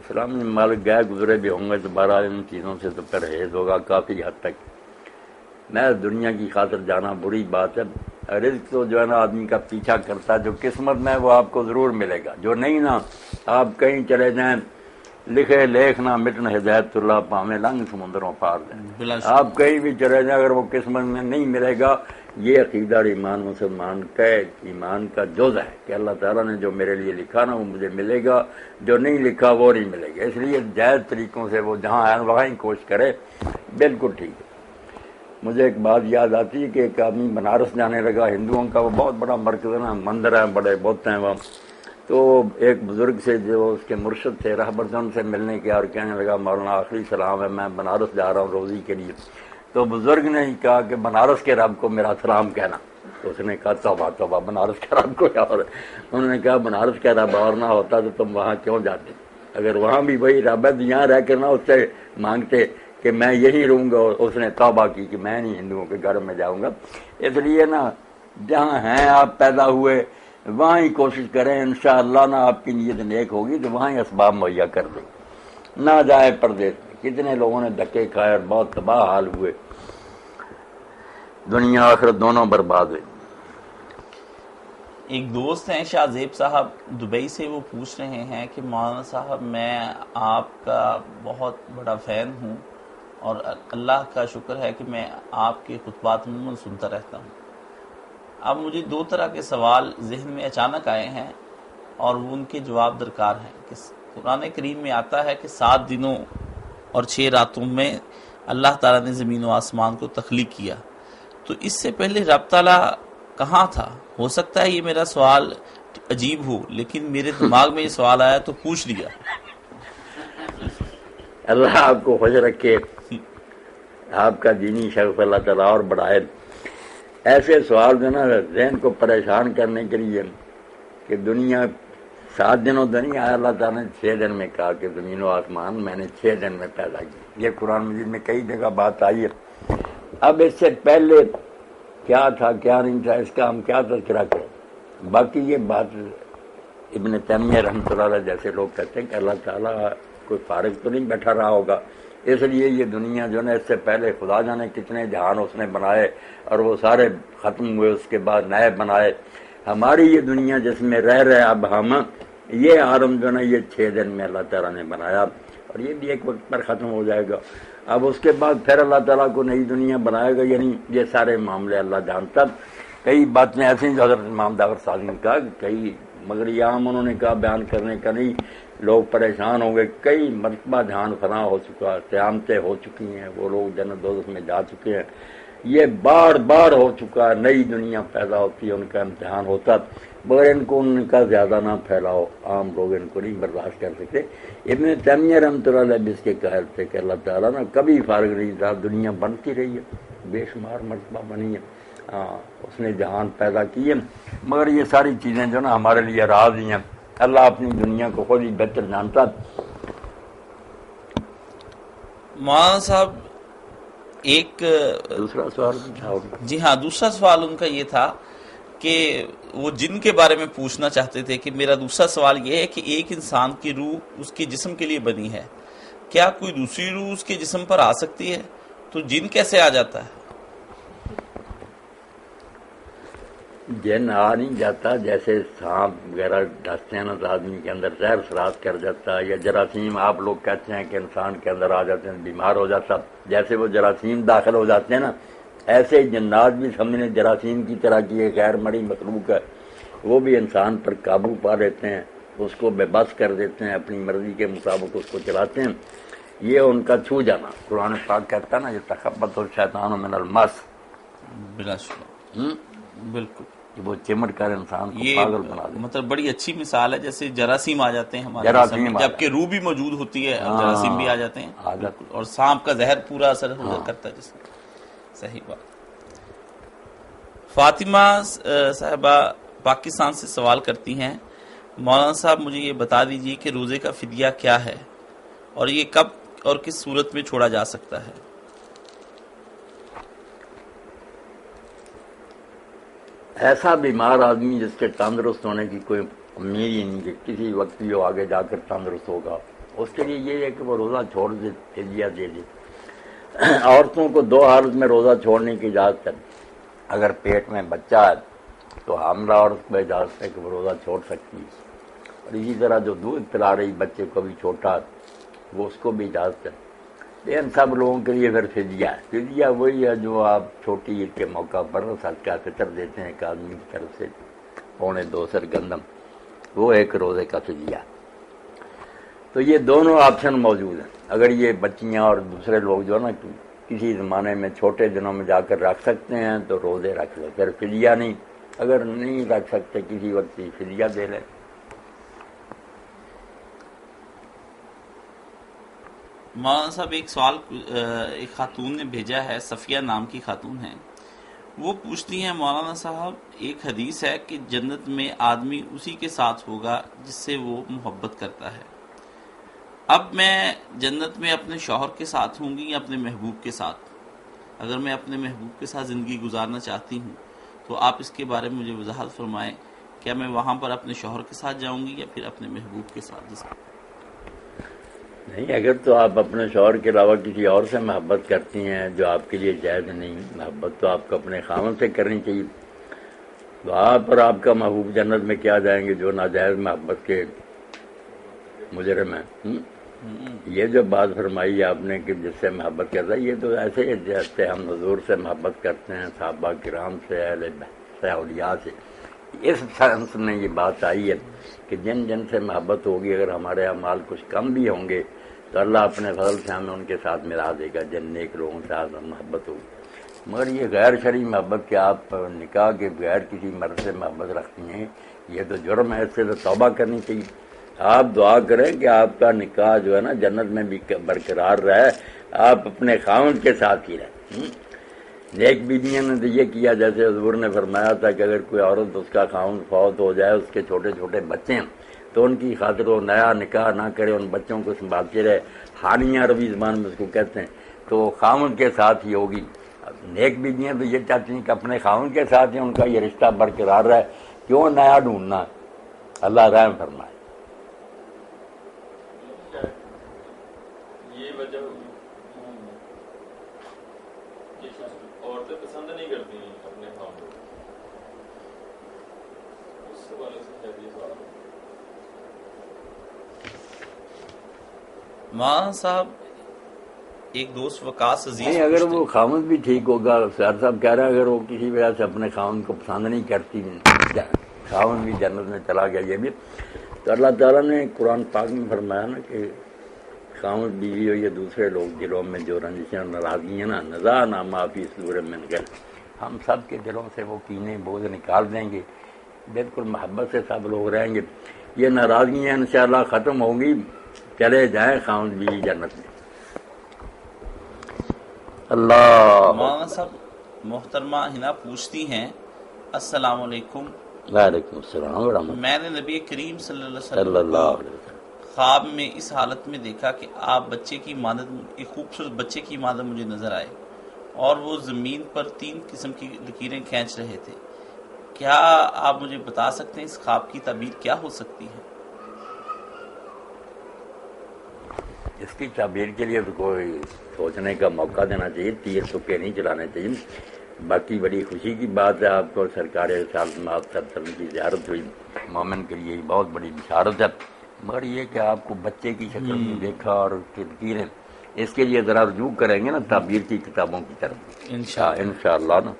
اسلام میں مالک گئے گزرے بھی ہوں گے تو بہرحال ان چیزوں سے تو پرہیز ہوگا کافی حد تک۔ میں دنیا کی خاطر جانا بری بات ہے، رزق تو جو ہے نا آدمی کا پیچھا کرتا ہے، جو قسمت میں وہ آپ کو ضرور ملے گا، جو نہیں نا آپ کہیں چلے جائیں، لکھے لیکھ نہ مٹن ہدایت اللہ پاویں لنگ سمندروں پار دیں، آپ کہیں بھی چلے جائیں اگر وہ قسمت میں نہیں ملے گا۔ یہ عقیدہ اور ایمان مسلمان کا ایمان کا جز ہے کہ اللہ تعالیٰ نے جو میرے لیے لکھا نا وہ مجھے ملے گا، جو نہیں لکھا وہ نہیں ملے گا۔ اس لیے جائز طریقوں سے وہ جہاں آئے وہاں ہی کوشش کرے، بالکل ٹھیک ہے۔ مجھے ایک بات یاد آتی ہے کہ ایک آدمی بنارس جانے لگا، ہندوؤں کا وہ بہت بڑا مرکز ہے نا، مندر ہیں بڑے بت ہیں وہاں، تو ایک بزرگ سے جو اس کے مرشد تھے رہبر تھے ان سے ملنے کے اور کہنے لگا مولانا آخری سلام ہے، میں بنارس جا رہا ہوں روزی کے لیے۔ تو بزرگ نے ہی کہا کہ بنارس کے رب کو میرا سلام کہنا۔ تو اس نے کہا توبہ توبہ، بنارس کے رب کو کیا اور؟ انہوں نے کہا بنارس کا رب اور نہ ہوتا تو تم وہاں کیوں جاتے؟ اگر وہاں بھی وہی رب ہے تو یہاں رہ کے نہ اس سے مانگتے کہ میں یہی رہوں گا، اور اس نے توبہ کی کہ میں نہیں ہندوؤں کے گھر میں جاؤں گا۔ اس لیے نا جہاں ہیں آپ پیدا ہوئے وہاں ہی کوشش کریں، انشاءاللہ نا آپ کی نیت نیک ہوگی تو وہاں ہی اسباب مہیا کر دیں، نہ جائے پردیس میں۔ کتنے لوگوں نے دھکے کھائے اور بہت تباہ حال ہوئے، دنیا آخرت دونوں برباد ہوئے۔ ایک دوست ہیں شاہ زیب صاحب دبئی سے، وہ پوچھ رہے ہیں کہ مولانا صاحب میں آپ کا بہت بڑا فین ہوں اور اللہ کا شکر ہے کہ میں آپ کے خطبات عموماً سنتا رہتا ہوں۔ اب مجھے دو طرح کے سوال ذہن میں اچانک آئے ہیں اور وہ ان کے جواب درکار ہیں کہ قرآن کریم میں آتا ہے کہ 7 دنوں اور 6 راتوں میں اللہ تعالیٰ نے زمین و آسمان کو تخلیق کیا، تو اس سے پہلے رب تعالیٰ کہاں تھا؟ ہو سکتا ہے یہ میرا سوال عجیب ہو، لیکن میرے دماغ میں یہ سوال آیا تو پوچھ لیا۔ اللہ آپ کو خوش رکھے، آپ کا دینی شرف اللہ تعالیٰ اور بڑھائے۔ ایسے سوال جو نا ذہن کو پریشان کرنے کے لیے کہ دنیا 7 دنوں تو نہیں آیا، اللہ تعالیٰ نے 6 دن میں کہا کہ زمین و آسمان میں نے 6 دن میں پیدا کی۔ یہ قرآن مجید میں کئی جگہ بات آئی ہے۔ اب اس سے پہلے کیا تھا کیا نہیں تھا اس کا ہم کیا تذکرہ کریں؟ باقی یہ بات ابن تیمیہ رحمۃ اللہ علیہ جیسے لوگ کہتے ہیں کہ اللہ تعالیٰ کوئی فارغ تو نہیں بیٹھا رہا ہوگا، اس لیے یہ دنیا جو نا اس سے پہلے خدا جانے کتنے جہان اس نے بنائے اور وہ سارے ختم ہوئے، اس کے بعد نئے بنائے۔ ہماری یہ دنیا جس میں رہ رہے اب ہم، یہ عالم جو نا یہ 6 دن میں اللہ تعالیٰ نے بنایا اور یہ بھی ایک وقت پر ختم ہو جائے گا۔ اب اس کے بعد پھر اللہ تعالیٰ کو نئی دنیا بنائے گا، یعنی یہ سارے معاملے اللہ جانتا۔ کئی باتیں ایسی جو حضرت امام داور صادق نے کہا کہ کئی، مگر یہ عام انہوں نے کہا بیان کرنے کا نہیں، لوگ پریشان ہو گئے۔ کئی مرتبہ جہان فنا ہو چکا، قیامتیں ہو چکی ہیں، وہ لوگ جنت دوزخ میں جا چکے ہیں، یہ بار بار ہو چکا ہے، نئی دنیا پیدا ہوتی ہے، ان کا امتحان ہوتا، مگر ان کو ان کا زیادہ نہ پھیلاؤ، عام لوگ ان کو نہیں برداشت کر سکتے۔ ابن تیمیہ رحمۃ اللہ علیہ اس کے قائل تھے کہ اللہ تعالیٰ نا کبھی فارغ نہیں تھا، دنیا بنتی رہی ہے، بے شمار مرتبہ بنی ہے، اس نے جہان پیدا کیے، مگر یہ ساری چیزیں جو نا ہمارے لیے راز ہی ہیں، اللہ اپنی دنیا کو خود ہی بہتر جانتا۔ مولانا صاحب ایک دوسرا سوال تھا، جی ہاں، دوسرا سوال ان کا یہ تھا کہ وہ جن کے بارے میں پوچھنا چاہتے تھے کہ میرا دوسرا سوال یہ ہے کہ ایک انسان کی روح اس کے جسم کے لیے بنی ہے، کیا کوئی دوسری روح اس کے جسم پر آ سکتی ہے؟ تو جن کیسے آ جاتا ہے؟ جن آ نہیں جاتا، جیسے سانپ وغیرہ ڈستے ہیں نا تو آدمی کے اندر زہر سرات کر جاتا ہے، یا جراثیم آپ لوگ کہتے ہیں کہ انسان کے اندر آ جاتے ہیں بیمار ہو جاتا، جیسے وہ جراثیم داخل ہو جاتے ہیں نا، ایسے جنات بھی سمجھنے جراثیم کی طرح کی ایک غیر مرئی مخلوق ہے، وہ بھی انسان پر قابو پا لیتے ہیں، اس کو بے بس کر دیتے ہیں، اپنی مرضی کے مطابق اس کو چلاتے ہیں۔ یہ ان کا چھو جانا، قرآن پاک کہتا ہے نا یہ تخبط الشیطان من المس، بلا شبہ، بالکل، کہ وہ چمٹ کر انسان کو یہ پاگل بنا دے۔ مطلب بڑی اچھی مثال ہے، جیسے جراثیم آ جاتے ہیں ہمارے جراثیم جسم میں، آ جبکہ روح بھی موجود ہوتی ہے اور ہاں، جراثیم بھی آ جاتے ہیں، آ جاتے بالکل، اور سانپ کا زہر پورا اثر ہاں۔ کرتا ہے جسم۔ صحیح بات۔ فاطمہ صاحبہ پاکستان سے سوال کرتی ہیں، مولانا صاحب مجھے یہ بتا دیجئے کہ روزے کا فدیہ کیا ہے اور یہ کب اور کس صورت میں چھوڑا جا سکتا ہے؟ ایسا بیمار آدمی جس کے تندرست ہونے کی کوئی امید ہی نہیں کہ کسی وقت بھی وہ آگے جا کر تندرست ہوگا، اس کے لیے یہ ہے کہ وہ روزہ چھوڑ دے، فدیہ دے دے۔ عورتوں کو دو حالت میں روزہ چھوڑنے کی اجازت ہے، اگر پیٹ میں بچہ ہے تو حاملہ عورت کو اجازت ہے کہ وہ روزہ چھوڑ سکتی ہے، اور اسی طرح جو دودھ پلا رہی بچے کو بھی چھوٹا ہے وہ اس کو بھی اجازت ہے۔ ان سب لوگوں کے لیے پھر فدیہ ہے۔ فدیہ وہی ہے جو آپ چھوٹی عید کے موقع پر صدقہ فطر دیتے ہیں ایک آدمی کی طرف سے 2.25 سر گندم، وہ ایک روزے کا فدیہ ہے۔ تو یہ دونوں آپشن موجود ہیں، اگر یہ بچیاں اور دوسرے لوگ جو ہے نا کسی زمانے میں چھوٹے دنوں میں جا کر رکھ سکتے ہیں تو روزے رکھ لیں، پھر فدیہ نہیں، اگر نہیں رکھ سکتے کسی وقت ہی فدیہ دے لیں۔ مولانا صاحب ایک سوال ایک خاتون نے بھیجا ہے، صفیہ نام کی خاتون ہیں، وہ پوچھتی ہیں مولانا صاحب ایک حدیث ہے کہ جنت میں آدمی اسی کے ساتھ ہوگا جس سے وہ محبت کرتا ہے، اب میں جنت میں اپنے شوہر کے ساتھ ہوں گی یا اپنے محبوب کے ساتھ؟ اگر میں اپنے محبوب کے ساتھ زندگی گزارنا چاہتی ہوں تو آپ اس کے بارے میں مجھے وضاحت فرمائیں، کیا میں وہاں پر اپنے شوہر کے ساتھ جاؤں گی یا پھر اپنے محبوب کے ساتھ؟ نہیں، اگر تو آپ اپنے شوہر کے علاوہ کسی اور سے محبت کرتی ہیں جو آپ کے لیے جائز نہیں، محبت تو آپ کو اپنے خاوند سے کرنی چاہیے، وہاں پر آپ کا محبوب جنت میں کیا جائیں گے جو ناجائز محبت کے مجرم ہیں۔ یہ جو بات فرمائی آپ نے کہ جس سے محبت کرتا ہے، یہ تو ایسے جیسے ہم حضور سے محبت کرتے ہیں، صحابہ کرام سے، اہل بیت سے، اولیاء سے، اس سنس میں یہ بات آئی ہے کہ جن جن سے محبت ہوگی، اگر ہمارے اعمال کچھ کم بھی ہوں گے تو اللہ اپنے فضل سے ہمیں ان کے ساتھ ملا دے گا جن نیک لوگوں سے آج محبت ہوگی۔ مگر یہ غیر شرعی محبت کہ آپ نکاح کے بغیر کسی مرد سے محبت رکھتی ہیں، یہ تو جرم ہے، اس سے تو توبہ کرنی چاہیے۔ آپ دعا کریں کہ آپ کا نکاح جو ہے نا جنت میں بھی برقرار رہے، آپ اپنے خاوند کے ساتھ ہی رہیں۔ نیک بیویوں نے تو یہ کیا، جیسے حضور نے فرمایا تھا کہ اگر کوئی عورت اس کا خاوند فوت ہو جائے، اس کے چھوٹے چھوٹے بچے ہیں تو ان کی خاطر وہ نیا نکاح نہ کرے، ان بچوں کو سنبھالتے رہے، حانیہ عربی زبان میں اس کو کہتے ہیں، تو خاوند کے ساتھ ہی ہوگی۔ نیک بیویاں تو یہ چاہتی ہیں کہ اپنے خاوند کے ساتھ ہی ان کا یہ رشتہ برقرار رہے، کیوں نیا ڈھونڈنا؟ اللہ رحم فرمائے۔ یہ وجہ عورتیں پسند نہیں کرتی ہیں اپنے خاوند کو، اس حوالے سے ہے یہ سوال۔ مولانا صاحب ایک دوست وقاص عزیز نہیں، اگر پوچھتے وہ ہیں، خاوند بھی ٹھیک ہوگا، سیاد صاحب کہہ رہے ہیں اگر وہ کسی وجہ سے اپنے خاوند کو پسند نہیں کرتی، خاوند بھی جنت میں چلا گیا، یہ بھی تو اللہ تعالیٰ نے قرآن پاک میں فرمایا نا کہ خاوند بیوی ہو یا دوسرے لوگ دلوں میں جو رنجشیں اور ناراضگی ہیں نا، نزعنا ما فی صدورہم من غل، ہم سب کے دلوں سے وہ کینے بوجھ نکال دیں گے، بالکل محبت سے سب لوگ رہیں گے، یہ ناراضگیاں انشاءاللہ ختم ہوں گی، چلے جائیں خاوند بیوی جنت میں۔ اللہ مولانا صاحب محترمہ ہنا پوچھتی ہیں، السلام علیکم، وعلیکم السلام ورحمۃ میں نے نبی کریم صلی اللہ علیہ صلی وسلم اللہ کو علیہ وسلم۔ خواب میں اس حالت میں دیکھا کہ آپ بچے کی مانند، ایک خوبصورت بچے کی مانند مجھے نظر آئے اور وہ زمین پر 3 قسم کی لکیریں کھینچ رہے تھے، کیا آپ مجھے بتا سکتے ہیں اس خواب کی تعبیر کیا ہو سکتی ہے؟ اس کی تعبیر کے لیے تو کوئی سوچنے کا موقع دینا چاہیے، تیر تکے نہیں چلانے چاہیے۔ باقی بڑی خوشی کی بات ہے، آپ کو سرکار رسالت مآب صلی اللہ علیہ وسلم کی زیارت ہوئی، مومن کے لیے بہت بڑی بشارت ہے، مگر یہ کہ آپ کو بچے کی شکل میں دیکھا اور اس کی لکیریں، اس کے لیے ذرا رجوع کریں گے نا تعبیر کی کتابوں کی طرف انشاءاللہ نا۔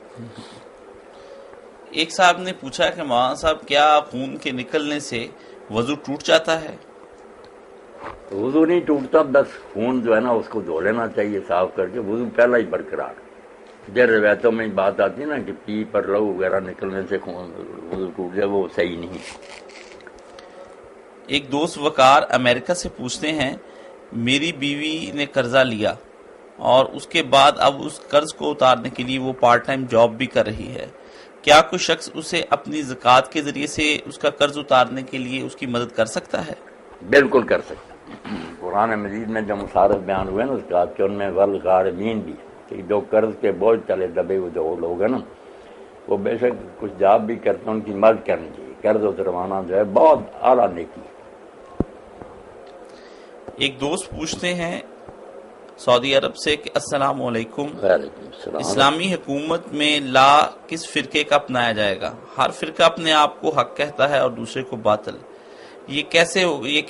ایک صاحب نے پوچھا کہ مولانا صاحب کیا خون کے نکلنے سے وضو ٹوٹ جاتا ہے؟ وضو نہیں ٹوٹتا، بس خون جو ہے نا اس کو دھو لینا چاہیے صاف کر کے، وضو پہلا ہی برقرار ہے۔ جب روایتوں میں بات آتی ہے نا کہ پی پر لہو وغیرہ نکلنے سے خون وضو ٹوٹ جائے، وہ صحیح نہیں۔ ایک دوست وقار امریکہ سے پوچھتے ہیں، میری بیوی نے قرضہ لیا اور اس کے بعد اب اس قرض کو اتارنے کے لیے وہ پارٹ ٹائم جاب بھی کر رہی ہے، کیا کوئی شخص اسے اپنی زکوٰۃ کے ذریعے سے اس کا قرض اتارنے کے لیے اس کی مدد کر سکتا ہے؟ بالکل کر سکتا ہے۔ قرآن مجید میں جو مصارف بیان ہوئے نا زکوٰۃ کے، ان میں والغارمین بھی ہے کہ جو قرض کے بوجھ تلے دبے ہوئے جو لوگ ہیں نا، وہ بے شک کچھ جاب بھی کرتے ہیں، ان کی مدد کرنی چاہیے۔ قرض اتروانا جو ہے بہت اعلیٰ نیکی ہے۔ ایک دوست پوچھتے ہیں سعودی عرب سے کہ السلام علیکم، وعلیکم السلام۔ اسلامی حکومت میں لا کس فرقے کا اپنایا جائے گا؟ ہر فرقہ اپنے آپ کو حق کہتا ہے اور دوسرے کو باطل، یہ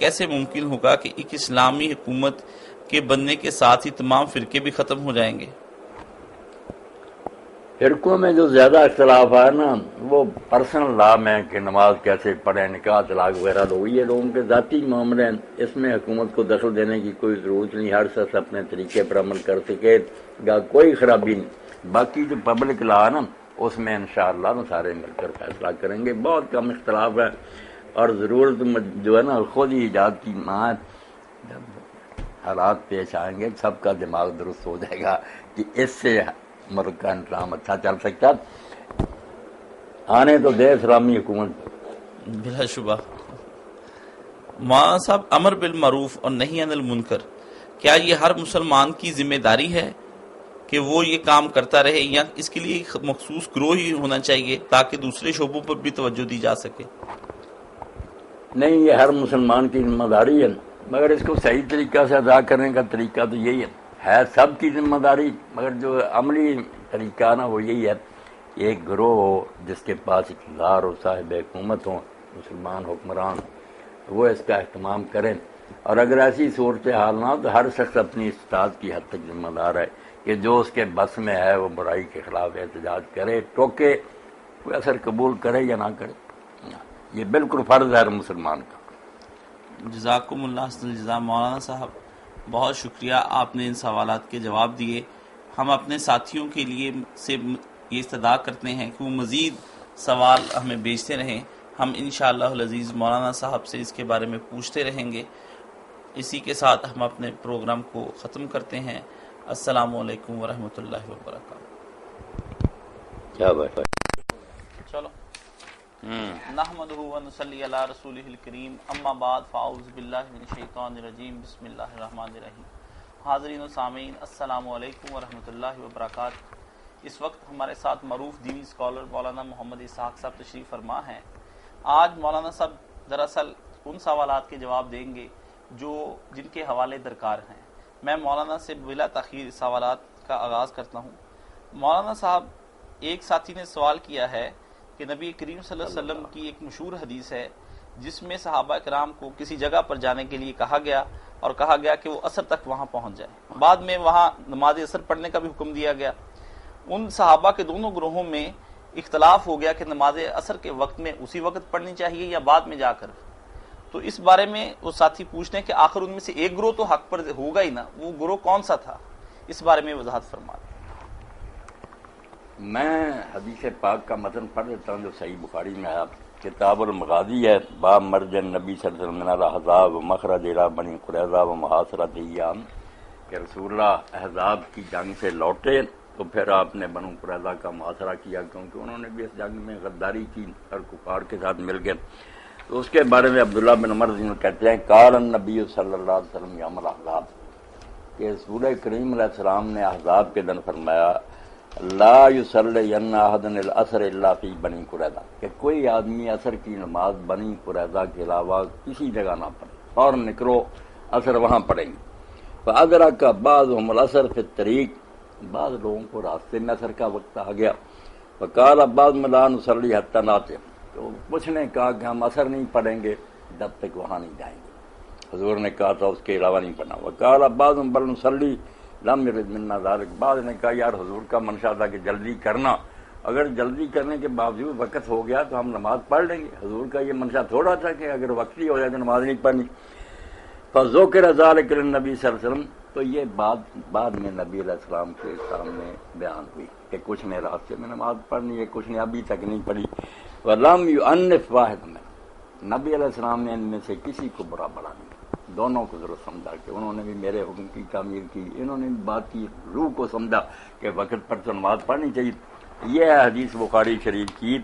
کیسے ممکن ہوگا کہ ایک اسلامی حکومت کے بننے کے ساتھ ہی تمام فرقے بھی ختم ہو جائیں گے؟ فرقوں میں جو زیادہ اختلاف ہے نا وہ پرسنل لا میں کہ نماز کیسے پڑھیں، نکاح طلاق وغیرہ لوگ، یہ لوگوں کے ذاتی معاملے ہیں، اس میں حکومت کو دخل دینے کی کوئی ضرورت نہیں، ہر شخص اپنے طریقے پر عمل کر سکے گا، کوئی خرابی نہیں۔ باقی جو پبلک لا ہے نا اس میں انشاءاللہ سارے مل کر فیصلہ کریں گے، بہت کم اختلاف ہے، اور ضرورت جو ہے نا خود ہی ایجاد کی ماں، جب حالات پیش آئیں گے سب کا دماغ درست ہو جائے گا کہ اس سے ملک کا انتظام اچھا چل سکتا، آنے تو دے اسلامی حکومت۔ بلا شبہ۔ مولانا صاحب، امر بالمعروف اور نہی عن المنکر، کیا یہ ہر مسلمان کی ذمہ داری ہے کہ وہ یہ کام کرتا رہے، یا اس کے لیے ایک مخصوص گروہ ہی ہونا چاہیے تاکہ دوسرے شعبوں پر بھی توجہ دی جا سکے؟ نہیں، یہ ہر مسلمان کی ذمہ داری ہے، مگر اس کو صحیح طریقہ سے ادا کرنے کا طریقہ تو یہی ہے سب کی ذمہ داری، مگر جو عملی طریقہ نا وہ یہی ہے، ایک گروہ ہو جس کے پاس اقتدار ہو، صاحب حکومت ہوں، مسلمان حکمران، وہ اس کا اہتمام کریں، اور اگر ایسی صورتحال نہ ہو تو ہر شخص اپنی استطاعت کی حد تک ذمہ دار ہے کہ جو اس کے بس میں ہے وہ برائی کے خلاف احتجاج کرے، ٹوکے، کوئی اثر قبول کرے یا نہ کرے، یہ بالکل فرض ہے ہر مسلمان کا۔ جزاکم اللہ حسن الجزا مولانا صاحب، بہت شکریہ، آپ نے ان سوالات کے جواب دیے۔ ہم اپنے ساتھیوں کے لیے سے یہ استدعا کرتے ہیں کہ وہ مزید سوال ہمیں بھیجتے رہیں، ہم انشاءاللہ العزیز مولانا صاحب سے اس کے بارے میں پوچھتے رہیں گے۔ اسی کے ساتھ ہم اپنے پروگرام کو ختم کرتے ہیں۔ السلام علیکم ورحمۃ اللہ وبرکاتہ۔ کیا بات ہے؟ چلو نحمدہ ونصلی علی رسولہ الکریم، اما بعد فاعوذ باللہ من الشیطان الرجیم، بسم اللہ الرحمن الرحیم۔ حاضرین و سامعین، السلام علیکم ورحمۃ اللہ وبرکاتہ۔ اس وقت ہمارے ساتھ معروف دینی اسکالر مولانا محمد اسحاق صاحب تشریف فرما ہیں۔ آج مولانا صاحب دراصل ان سوالات کے جواب دیں گے جن کے حوالے درکار ہیں۔ میں مولانا سے بلا تاخیر اس سوالات کا آغاز کرتا ہوں۔ مولانا صاحب، ایک ساتھی نے سوال کیا ہے کہ نبی کریم صلی اللہ علیہ وسلم کی ایک مشہور حدیث ہے جس میں صحابہ کرام کو کسی جگہ پر جانے کے لیے کہا گیا اور کہا گیا کہ وہ عصر تک وہاں پہنچ جائے، بعد میں وہاں نماز عصر پڑھنے کا بھی حکم دیا گیا۔ ان صحابہ کے دونوں گروہوں میں اختلاف ہو گیا کہ نماز عصر کے وقت میں اسی وقت پڑھنی چاہیے یا بعد میں جا کر۔ تو اس بارے میں وہ ساتھی پوچھتے ہیں کہ آخر ان میں سے ایک گروہ تو حق پر ہوگا ہی نا، وہ گروہ کون سا تھا؟ اس بارے میں وضاحت فرما دیں۔ میں حدیث پاک کا متن پڑھ دیتا ہوں جو صحیح بخاری میں ہے، کتاب المغازی ہے، باب مرج النبی صلی اللہ علیہ وسلم من الاحزاب مخرج الی بنی قریظہ و محاصرۃ ایام، کہ رسول اللہ احزاب کی جنگ سے لوٹے تو پھر آپ نے بنو قریظہ کا محاصرہ کیا، کیونکہ انہوں نے بھی اس جنگ میں غداری کی اور کفار کے ساتھ مل گئے۔ تو اس کے بارے میں عبداللہ بن عمر کہتے ہیں قال النبی صلی اللہ علیہ وسلم یوم الاحزاب، کہ رسول کریم علیہ السلام نے احزاب کے دن فرمایا لا یصلی احد العصر الا فی بنی قریظہ، کہ کوئی آدمی عصر کی نماز بنی قریظہ کے علاوہ کسی جگہ نہ پڑھے، اور نکلو عصر وہاں پڑھیں گے۔ فادرک بعضهم العصر فی الطریق، بعض لوگوں کو راستے میں اثر کا وقت آ گیا، وقال عباس لا نصلی حتی ناتم، تو کچھ نے کہا کہ ہم اثر نہیں پڑھیں گے جب تک وہاں نہیں جائیں گے، حضور نے کہا تھا اس کے علاوہ نہیں پڑھنا۔ وقال عباس بل نصلی لم یرد منا ذلک، بعض نے کہا یار حضور کا منشا تھا کہ جلدی کرنا، اگر جلدی کرنے کے باوجود وقت ہو گیا تو ہم نماز پڑھ لیں گے، حضور کا یہ منشا تھوڑا تھا کہ اگر وقت ہی ہو جائے تو نماز نہیں پڑھنی۔ فذکر ذلک للنبی صلی اللہ علیہ وسلم، تو یہ بات بعد میں نبی علیہ السلام کے سامنے بیان ہوئی کہ کچھ نے راستے میں نماز پڑھنی ہے، کچھ نے ابھی تک نہیں پڑھی۔ ولم یعنف واحد میں، نبی علیہ السلام نے ان میں سے کسی کو برا بڑا نہیں، دونوں کو ضرور سمجھا کہ انہوں نے بھی میرے حکم کی تعمیر کی، انہوں نے بھی بات کی روح کو سمجھا کہ وقت پر تو نماز پڑھنی چاہیے۔ یہ ہے حدیث بخاری شریف کی،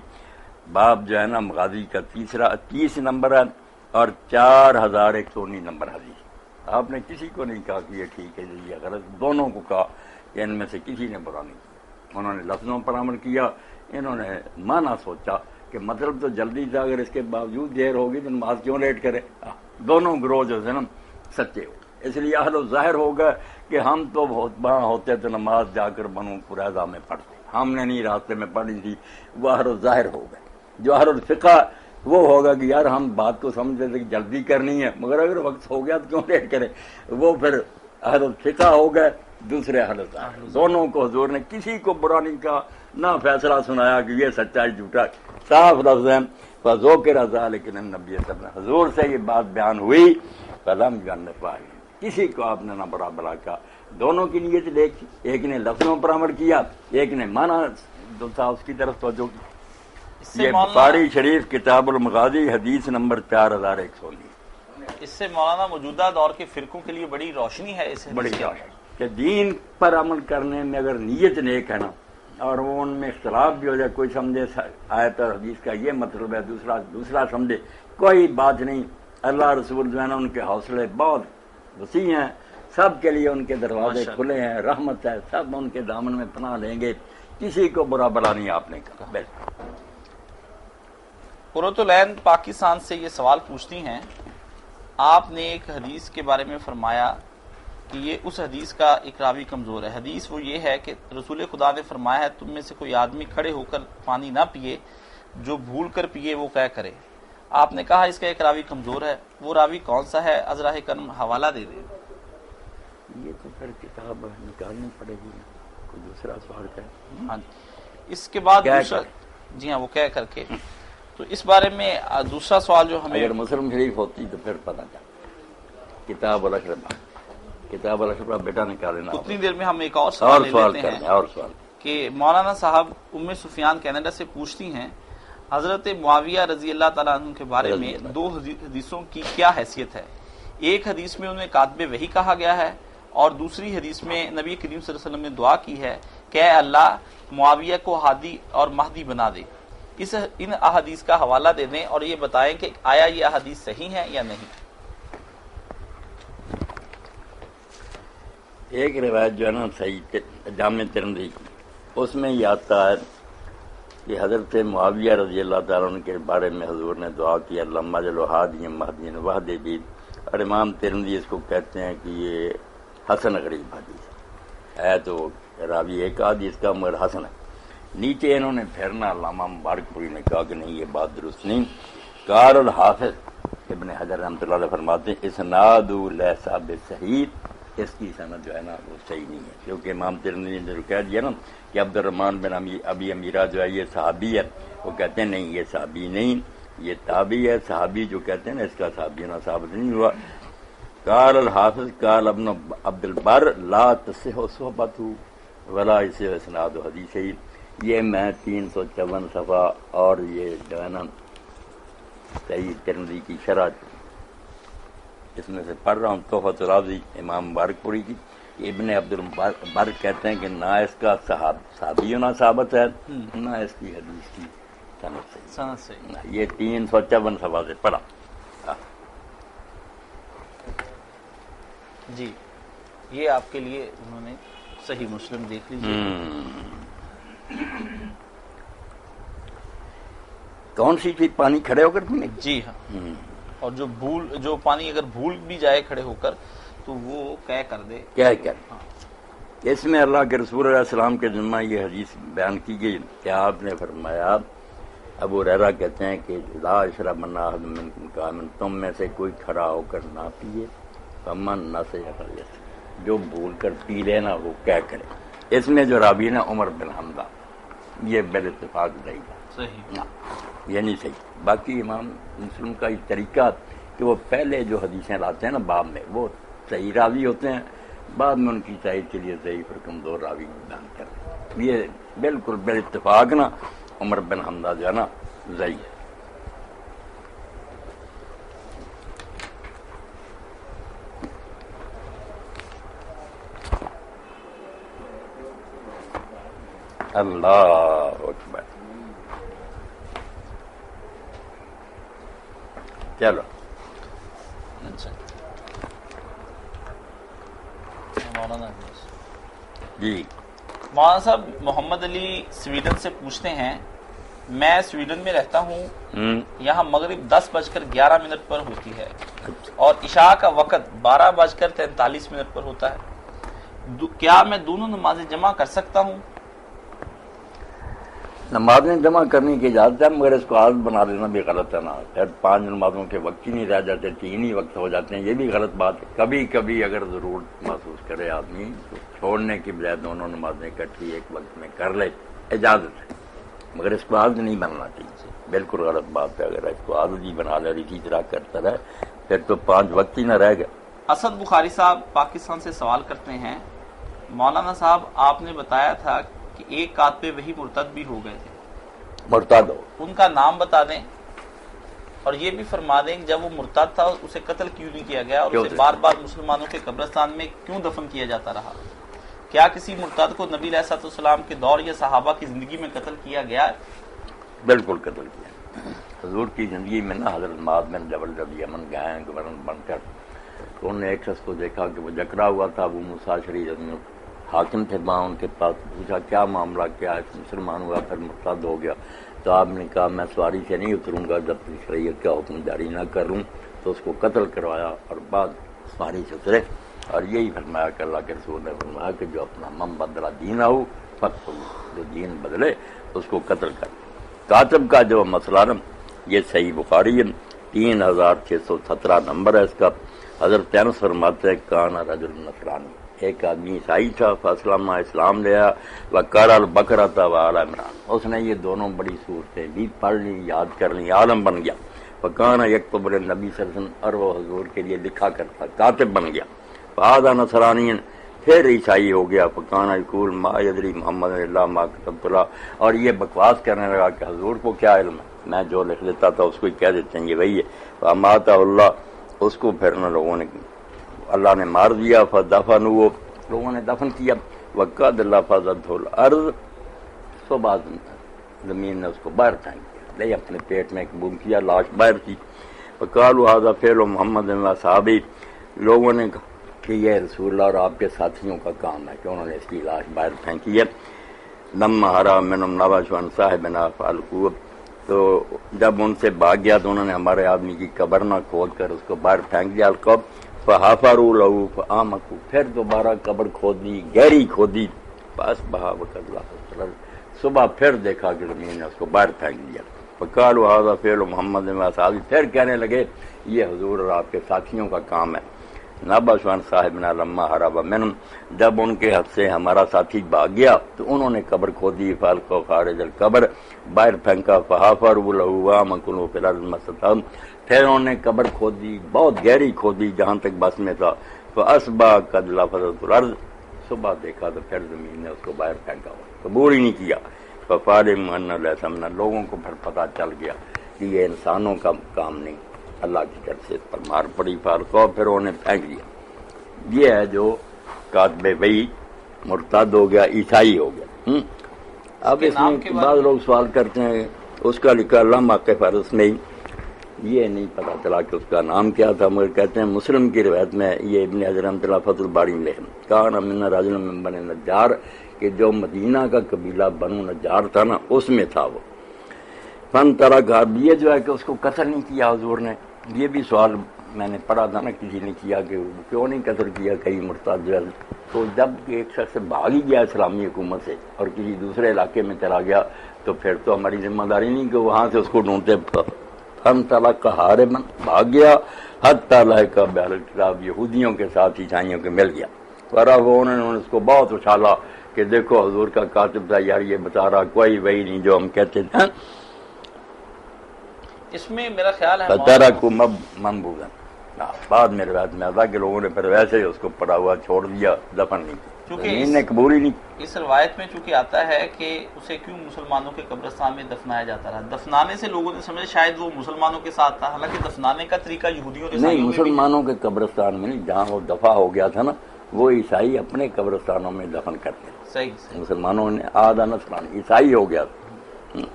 باب جو ہے نا مغازی کا 30 نمبر ہے اور 4119 نمبر حدیث۔ آپ نے کسی کو نہیں کہا کہ یہ ٹھیک ہے یہ غلط، دونوں کو کہا کہ ان میں سے کسی نے برا نہیں کیا، انہوں نے لفظوں پر عمل کیا، انہوں نے معنی سوچا کہ مطلب تو جلدی تھا، اگر اس کے باوجود دیر ہوگی تو نماز کیوں لیٹ کرے۔ دونوں گروہ جو ہے نا سچے ہو، اس لیے اہل ظاہر ہو گئے کہ ہم تو وہاں ہوتے تو نماز جا کر بنو قریظہ میں پڑھتے، ہم نے نہیں راستے میں پڑھی تھی، وہ اہل ظاہر ہو گئے۔ جو اہل الفقہ وہ ہوگا کہ یار ہم بات کو سمجھتے تھے کہ جلدی کرنی ہے، مگر اگر وقت ہو گیا تو کیوں لیٹ کرے، وہ پھر اہل الفقہ ہو گئے، دوسرے اہل ظاہر۔ دونوں کو حضور نے کسی کو برا نہیں کہا، نہ فیصلہ سنایا کہ یہ سچا ہے جھوٹا، صاف لفظ ہے۔ فذکر ذلک للنبی صلی اللہ علیہ وسلم، حضور سے یہ بات بیان ہوئی، فلم یعنف واحد، کسی کو آپ نے نہ برا بلا کہا، دونوں کی نیت دیکھی، ایک نے لفظوں پر عمل کیا، ایک نے معنی دوسرا اس کی طرف توجہ کی۔ یہ بخاری شریف کتاب المغازی حدیث نمبر 4119۔ اس سے مولانا موجودہ دور کے فرقوں کے لیے بڑی روشنی ہے اس بڑی کہ دین پر عمل کرنے میں اگر نیت نیک ہے نا، اور وہ ان میں اختلاف بھی ہو جائے، کوئی سمجھے آیت اور حدیث کا یہ مطلب ہے، دوسرا سمجھے، کوئی بات نہیں۔ اللہ رسول جو ہے نا ان کے حوصلے بہت وسیع ہیں، سب کے لیے ان کے دروازے کھلے ہیں، رحمت ہے، سب ان کے دامن میں پناہ لیں گے، کسی کو برا بلا نہیں آپ نے کہا۔ قرۃ العین پاکستان سے یہ سوال پوچھتی ہیں، آپ نے ایک حدیث کے بارے میں فرمایا کہ یہ اس حدیث کا ایک راوی کمزور ہے، حدیث وہ یہ ہے کہ رسول خدا نے فرمایا ہے تم میں سے کوئی آدمی کھڑے ہو کر پانی نہ پیے، جو بھول کر پیے وہ کیا کرے۔ آپ نے کہا اس کا ایک راوی کمزور ہے، وہ راوی کون سا ہے؟ ازراہ کرم حوالہ دے دیں۔ یہ تو پھر کتاب نکالنی پڑے گی، کوئی دوسرا سوال ہے۔ ہاں اس کے بعد دوسرا، جی ہاں وہ کہہ کر کے، تو اس بارے میں دوسرا سوال جو ہمیں، اگر مسلم شریف ہوتی تو پھر پتہ چل، کتاب الاشرفہ، کتاب الاشرفہ بیٹا نکال لینا۔ اتنی دیر میں ہم ایک اور سوال لے لیتے ہیں اور سوال کہ مولانا صاحب ام سفیان کینیڈا سے پوچھتی ہیں، حضرت معاویہ رضی اللہ تعالیٰ عنہ کے بارے میں دو حدیثوں کی کیا حیثیت ہے؟ ایک حدیث میں انہیں کاتب وحی کہا گیا ہے، اور دوسری حدیث میں نبی کریم صلی اللہ علیہ وسلم نے دعا کی ہے کہ اے اللہ معاویہ کو ہادی اور مہدی بنا دے۔ ان احادیث کا حوالہ دے دیں اور یہ بتائیں کہ آیا یہ احادیث صحیح ہیں یا نہیں۔ ایک روایت جو ہے نا صحیح جامع ترمذی کی، اس میں یہ آتا ہے کہ حضرت معاویہ رضی اللہ تعالیٰ عنہ کے بارے میں حضور نے دعا کی اللہم اجعلہ ہادیا مہدیا واہدہ بہ، اور امام ترمذی اس کو کہتے ہیں کہ یہ حسن غریب حدیث ہے، تو راوی ایک حدیث کا مگر حسن ہے۔ نیچے انہوں نے پھیرنا، علامہ مبارک پوری نے کہا کہ نہیں یہ بات درست نہیں۔ قال الحافظ ابن حجر رحمۃ اللہ علیہ فرماتے ہیں اسناد لیس بصحیح، اس کی سند جو ہے نا وہ صحیح نہیں ہے، کیونکہ امام ترمذی نے جو کہہ دیا نا کہ عبد الرحمن بن ابی امیرہ جو ہے یہ صحابی ہے، وہ کہتے ہیں نہیں یہ صحابی نہیں، یہ تابعی ہے، صحابی جو کہتے ہیں نا اس کا صحابی نہ ثابت نہیں ہوا۔ قال الحافظ قال ابن عبد البر لا تصح صحبته ولا يصح اسناد حدیث، یہ میں 354 صفحہ اور یہ جو ہے نا صحیح ترمذی کی شرح اس میں سے پڑھ رہا ہوں، تحفۃ الراضی امام مبارک پوری کی، ابن عبد البر کہتے ہیں کہ نہ اس کا صحابی نہ ثابت ہے، نہ اس کی حدیث کی سند صحیح، یہ 354 صفحہ سے پڑھا۔ جی یہ آپ کے لیے انہوں نے صحیح مسلم دیکھ لیجیے۔ کون سی چیز پانی کھڑے ہو کر پینے؟ جی ہاں، اور جو پانی اگر بھول بھی جائے کھڑے ہو کر تو وہ کیا کر دے، کیا اس میں اللہ کے رسول علیہ السلام کے ذمہ یہ حدیث بیان کی گئی کہ آپ نے فرمایا، ابو ہریرہ کہتے ہیں کہ لا یشربن احد منکم قائما، تم میں سے کوئی کھڑا ہو کر نہ پیے، فمن نسیٰ فلیشرب، جو بھول کر پی لینا وہ کیا کرے۔ اس میں جو راوی نا عمر بن حمزہ، یہ بال اتفاق صحیح، یہ نہیں صحیح۔ باقی امام مسلم کا یہ طریقہ کہ وہ پہلے جو حدیثیں لاتے ہیں نا باب میں، وہ صحیح راوی ہوتے ہیں، بعد میں ان کی تائید کے لیے ضعیف اور کمزور راوی بیان کرتے ہیں۔ یہ بالکل بال اتفاق نا عمر بن حمزہ جو ہے نا ضعیف ہے۔ اللہ اکبر۔ چلو جی، مولانا صاحب محمد علی سویڈن سے پوچھتے ہیں، میں سویڈن میں رہتا ہوں، یہاں مغرب 10:11 پر ہوتی ہے اور عشاء کا وقت 12:43 پر ہوتا ہے، کیا میں دونوں نمازیں جمع کر سکتا ہوں؟ نمازیں جمع کرنے کی اجازت ہے، مگر اس کو عادت بنا لینا بھی غلط ہے نا۔ پھر 5 نمازوں کے وقت ہی نہیں رہ جاتے، 3 ہی وقت ہو جاتے ہیں، یہ بھی غلط بات ہے۔ کبھی کبھی اگر ضرورت محسوس کرے آدمی تو چھوڑنے کی بجائے دونوں نمازیں اکٹھی ایک وقت میں کر لے، اجازت ہے، مگر اس کو عادت نہیں بننا چاہیے، بالکل غلط بات ہے۔ اگر اس کو عادت ہی بنا لے اور اسی طرح کرتا رہے پھر تو 5 وقت ہی نہ رہ گئے۔ اسد بخاری صاحب پاکستان سے سوال کرتے ہیں، مولانا صاحب آپ نے بتایا تھا کہ ایک کاتب وہی مرتد بھی ہو گئے تھے، مرتد ہو، ان کا نام بتا دیں اور یہ بھی فرما دیں کہ جب وہ مرتد تھا اسے قتل کیوں نہیں کیا گیا اور اسے بار بار مسلمانوں کے قبرستان میں کیوں دفن کیا جاتا رہا؟ کیا کسی مرتد کو نبی علیہ الصلوۃ والسلام کے دور یا صحابہ کی زندگی میں قتل کیا گیا؟ بالکل قتل کیا۔ حضور کی زندگی میں نا حضرت معاذ بن جبل جب یمن گئے ہیں گورنر بن کر، تو انہوں نے ایک شخص کو دیکھا کہ وہ جکڑا ہوا تھا، ابو موسیٰ شریعت میں حاکم تھے وہاں، ان کے پاس پوچھا کیا معاملہ، کیا ہے؟ مسلمان ہوا پھر مرتد ہو گیا، تو آپ نے کہا میں سواری سے نہیں اتروں گا جب تک شریعت کا حکم جاری نہ کروں، تو اس کو قتل کروایا اور بعد سواری سے اترے، اور یہی فرمایا کہ اللہ کے رسول نے فرمایا کہ جو اپنا من بدلا دین ہو فقتل، جو دین بدلے اس کو قتل کر۔ کاتب کا جو مسئلہ نا یہ صحیح بخاری ہے، 3617 نمبر ہے اس کا۔ حضرت انس فرماتے ہیں کان رجل نصرانی، ایک آدمی عیسائی تھا، فاسلم اسلام لیا، وقال البقرہ وآل عمران، اس نے یہ دونوں بڑی صورتیں بھی پڑھ لی، یاد کر لی، عالم بن گیا۔ فکان یکتب للنبی صلی اللہ علیہ وسلم، اور وہ حضور کے لیے لکھا کرتا، کاتب بن گیا۔ فہذا نصرانی، پھر عیسائی ہو گیا۔ فکان یقول ما یدری محمد الا ما کتبت له، اور یہ بکواس کرنے لگا کہ حضور کو کیا علم ہے، میں جو لکھ دیتا تھا اس کو ہی کہہ دیتے ہیں یہ وہی ہے۔ فاماتہ اللہ، اس کو پھر ان لوگوں نے اللہ نے مار دیا، فدفنوه، لوگوں نے دفن کیا۔ وقد لفظته الارض، صبح زمین نے اس کو باہر پھینک دیا، لے اپنے پیٹ میں قبول کیا، لاش باہر تھی۔ فقالوا هذا فعل محمد واصحابہ، لوگوں نے کہا کہ یہ رسول اللہ اور آپ کے ساتھیوں کا کام ہے کہ انہوں نے اس کی لاش باہر پھینکی ہے۔ لما حرم منهم نبش عن صاحبنا فالقوه، تو جب ان سے بھاگ گیا تو انہوں نے ہمارے آدمی کی قبر نہ کھود کر اس کو باہر پھینک دیا۔ القب فحفروا له فآمكوا، پھر دوبارہ قبر کھودی، گہری کھودی، پاس بہا وقت اللہ، صبح پھر دیکھا کہ زمین نے اس کو باہر پھینک دیا۔ فقالوا هذا فعل محمد واصحابہ، پھر کہنے لگے یہ حضور اور آپ کے ساتھیوں کا کام ہے۔ نبش عن صاحبنا لما هرب منهم، جب ان کے حد سے ہمارا ساتھی بھاگ گیا تو انہوں نے قبر کھودی، فالقوا خارج القبر، باہر پھینکا، فحفروا له وآمكوا في الارض ما استطاعوا، پھر انہوں نے قبر کھودی، بہت گہری کھودی جہاں تک بس میں تھا۔ فاصبح قد لفظت الارض، صبح دیکھا تو پھر زمین نے اس کو باہر پھینکا ہوا، قبول ہی نہیں کیا۔ فعلموا ان ليس من، لوگوں کو پھر پتہ چل گیا کہ یہ انسانوں کا کام نہیں، اللہ کی طرف سے پر مار پڑی، فالقوا، پھر انہوں نے پھینک دیا۔ یہ ہے جو کاتب وحی مرتد ہو گیا، عیسائی ہو گیا۔ اب اس میں بعض لوگ سوال کرتے ہیں اس کا لکھا لمحہ کے فرض میں، یہ نہیں پتا چلا کہ اس کا نام کیا تھا، مگر کہتے ہیں مسلم کی روایت میں، یہ ابن حجر رحمۃ اللہ فتح الباری میں کان من رجل من بنی نجار، کہ جو مدینہ کا قبیلہ بنو نجار تھا نا اس میں تھا وہ۔ فن ترک، یہ جو ہے کہ اس کو قتل نہیں کیا حضور نے، یہ بھی سوال میں نے پڑھا تھا نا کسی نے کیا کہ کیوں نہیں قتل کیا کئی مرتد جو ہے، تو جب ایک شخص بھاگ ہی گیا اسلامی حکومت سے اور کسی دوسرے علاقے میں چلا گیا تو پھر تو ہماری ذمہ داری نہیں کہ وہاں سے اس کو ڈھونڈتے ہم تعالیٰ کا ہارے من بھاگ گیا، حد تعالیٰ کا بہر کتاب یہودیوں کے ساتھ عیسائیوں کے مل گیا، ورا وہ انہوں نے اس کو بہت اچھالا کہ دیکھو حضور کا کاتب تھا یار، یہ بتا رہا کوئی وہی نہیں جو ہم کہتے تھے، اس میں میرا خیال ہے فترہ کو منبوذا، بعد میں روایت میں آتا کہ لوگوں نے پھر ویسے ہی اس کو پڑا ہوا چھوڑ دیا، دفن نہیں چونکہ نے قبول ہی نہیں۔ اس روایت میں چونکہ آتا ہے کہ اسے کیوں مسلمانوں کے قبرستان میں دفنایا جاتا رہا، دفنانے سے لوگوں نے سمجھا شاید وہ مسلمانوں کے ساتھ تھا، حالانکہ دفنانے کا طریقہ یہودیوں اور نہیں، عیسائیوں میں بھی مسلمانوں کے قبرستان میں نہیں، جہاں وہ دفع ہو گیا تھا نا وہ عیسائی اپنے قبرستانوں میں دفن کرتے ہیں، صحیح مسلمانوں نے آدھا نسلان عیسائی ہو گیا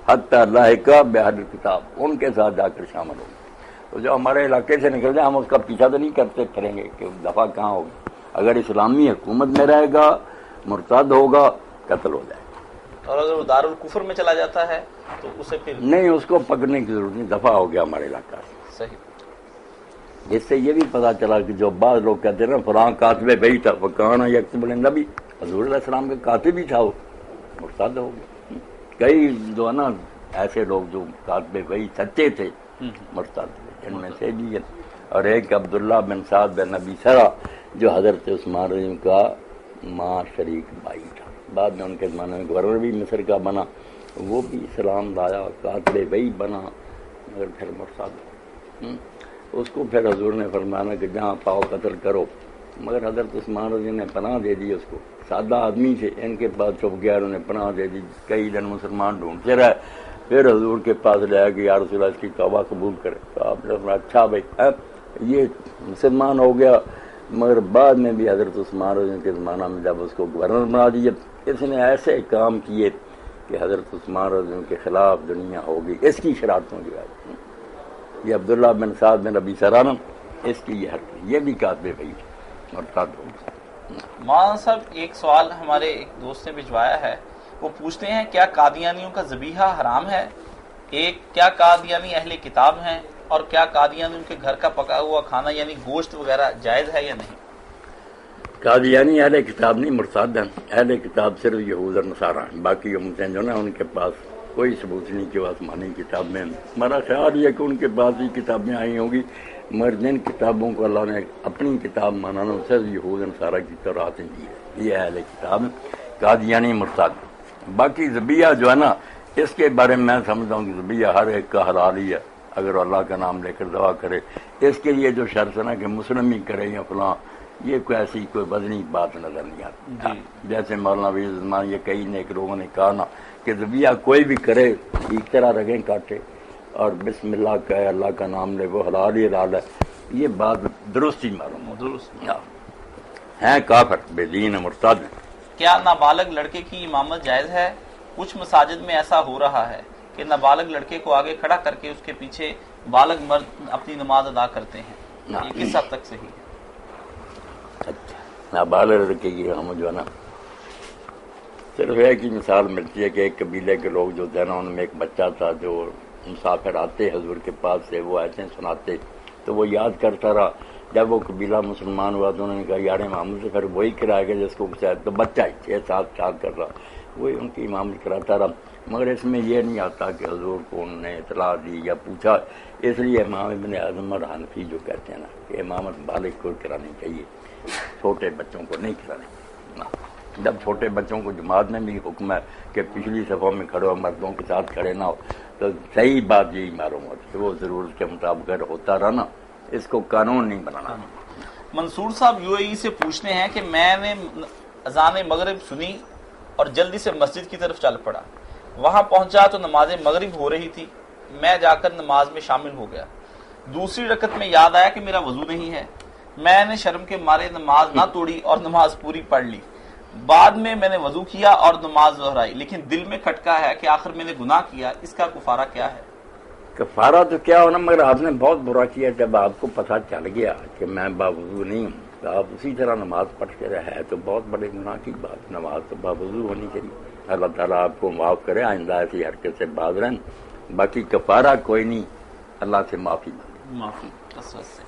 حتی اللہ کا بہر کتاب ان کے ساتھ جا کر شامل ہو گئے، تو جو ہمارے علاقے سے نکل جائے ہم اس کا پیچھا تو نہیں کرتے کریں گے کہ دفع کہاں ہوگی، اگر اسلامی حکومت میں رہے گا مرتد ہوگا قتل ہو جائے گا، اور اگر وہ دارالکفر میں چلا جاتا ہے تو اسے پھر نہیں اس کو پکڑنے کی ضرورت نہیں، دفع ہو گیا ہمارے علاقہ سے۔ صحیح، اس سے یہ بھی پتا چلا کہ جو بعض لوگ کہتے ہیں نا فلاں کاتب وہی تھا، وکانا یکتب النبی، حضور علیہ السلام کے کاتب ہی تھا، وہ مرتد ہو گیا۔ کئی جو ہے نا ایسے لوگ جو کاتب وہی سچے تھے مرتد ہوئے، جن میں سے بھی اور ایک عبداللہ بن سعد بن نبی سرا جو حضرت عثمان رضی اللہ کا ماں شریک بھائی تھا، بعد میں ان کے زمانے میں گورنر بھی مصر کا بنا، وہ بھی اسلام لایا، کاتب وہی بنا، مگر پھر مرتد اس کو پھر حضور نے فرمایا کہ جہاں پاؤ قتل کرو، مگر حضرت عثمان رضی نے پناہ دے دی اس کو، سادہ آدمی سے ان کے پاس چھپ گیا، انہوں نے پناہ دے دی، کئی دن مسلمان ڈھونڈتے رہے، پھر حضور کے پاس لے آیا کہ یا رسول اللہ اس کی توبہ قبول کرے، تو آپ نے فرمایا اچھا بھائی یہ مسلمان ہو گیا، مگر بعد میں بھی حضرت عثمان رضی کے زمانہ میں جب اس کو گورنر بنا دیا، اس نے ایسے کام کیے کہ حضرت عثمان رضی کے خلاف دنیا ہوگی، اس کی شرارتوں کی وجہ سے۔ یہ عبداللہ بن سعد بن نبی سرانم اس کی یہ حرکت، یہ بھی کاتب بھائی اور مولانا صاحب ایک سوال ہمارے ایک دوست نے بھجوایا ہے، وہ پوچھتے ہیں کیا قادیانیوں کا ذبیحہ حرام ہے؟ ایک کیا قادیانی اہل کتاب ہیں، اور کیا قادیانیوں کے گھر کا پکا ہوا کھانا یعنی گوشت وغیرہ جائز ہے یا نہیں؟ قادیانی اہل کتاب نہیں، مرتد ہیں، اہل کتاب صرف یہود اور نصارہ ہیں، باقی امتیں جو نا ان کے پاس کوئی ثبوت نہیں کہ وہ آسمانی کتاب میں، ہمارا خیال یہ کہ ان کے پاس ہی کتابیں آئی ہوں گی، مگر جن کتابوں کو اللہ نے اپنی کتاب مانانا صرف یہود نصارہ کی تورات دی ہے، یہ اہل کتاب قادیانی مرتد۔ باقی ذبیحہ جو ہے نا اس کے بارے میں سمجھتا ہوں کہ ذبیحہ ہر ایک کا حلال ہی ہے، اگر اللہ کا نام لے کر دعا کرے، اس کے لیے جو شرط ہے نا کہ مسلم ہی کرے یا فلاں، یہ کوئی ایسی کوئی وزنی بات نظر نہیں آتی، جیسے مولانا وحید الرحمان یہ کئی نیک لوگوں نے کہا نا کہ ذبیحہ کوئی بھی کرے ایک طرح رگیں کاٹے اور بسم اللہ کہے، اللہ کا نام لے، وہ حلال ہی حلال ہے، یہ بات درست ہی معلوم ہو، درست ہیں، کافر بے دین مرتد ہیں۔ کیا نابالغ لڑکے کی امامت جائز ہے؟ کچھ مساجد میں ایسا ہو رہا ہے کہ نابالغ لڑکے کو آگے کھڑا کر کے اس کے پیچھے بالغ مرد اپنی نماز ادا کرتے ہیں، یہ کس حد تک صحیح ہے؟ اچھا، نابالغ لڑکے کی ہم جو ہے نا صرف ایک ہی مثال ملتی ہے کہ ایک قبیلے کے لوگ جو تھے نا ان میں ایک بچہ تھا جو مسافر آتے حضور کے پاس سے، وہ ایسے سناتے تو وہ یاد کرتا رہا، جب وہ قبیلہ مسلمان ہوا تو انہوں نے کہا یار امامت سے پھر وہی کرائے گا جس کو شاید، تو بچہ ہی 6-7 سال کر رہا، وہی ان کی امامت کراتا رہا، مگر اس میں یہ نہیں آتا کہ حضور کو انہوں نے اطلاع دی یا پوچھا، اس لیے امام ابن اعظم اور حنفی جو کہتے ہیں نا کہ امامت بالغ کو کرانی چاہیے، چھوٹے بچوں کو نہیں کرانی۔ جب چھوٹے بچوں کو جماعت میں بھی حکم ہے کہ پچھلی صفوں میں کھڑے ہو، مردوں کے ساتھ کھڑے نہ ہو، تو صحیح بات یہی معلوم ہوتی ہے، وہ ضرورت کے مطابق ہوتا رہا نا، اس کو قانون نہیں بنانا۔ منصور صاحب UAE سے پوچھتے ہیں کہ میں نے اذان مغرب سنی اور جلدی سے مسجد کی طرف چل پڑا، وہاں پہنچا تو نماز مغرب ہو رہی تھی، میں جا کر نماز میں شامل ہو گیا، دوسری رکعت میں یاد آیا کہ میرا وضو نہیں ہے، میں نے شرم کے مارے نماز نہ توڑی اور نماز پوری پڑھ لی، بعد میں نے وضو کیا اور نماز دہرائی، لیکن دل میں کھٹکا ہے کہ آخر میں نے گناہ کیا، اس کا کفارہ کیا ہے؟ کفارہ تو کیا ہونا، مگر آپ نے بہت برا کیا، جب آپ کو پتہ چل گیا کہ میں باوضو نہیں ہوں تو آپ اسی طرح نماز پڑھتے رہے، تو بہت بڑے گناہ کی بات، نماز تو باوضو ہونی چاہیے۔ اللہ تعالیٰ آپ کو معاف کرے، آئندہ ایسی حرکت سے باز رہیں، باقی کفارہ کوئی نہیں، اللہ سے معافی معافی سے۔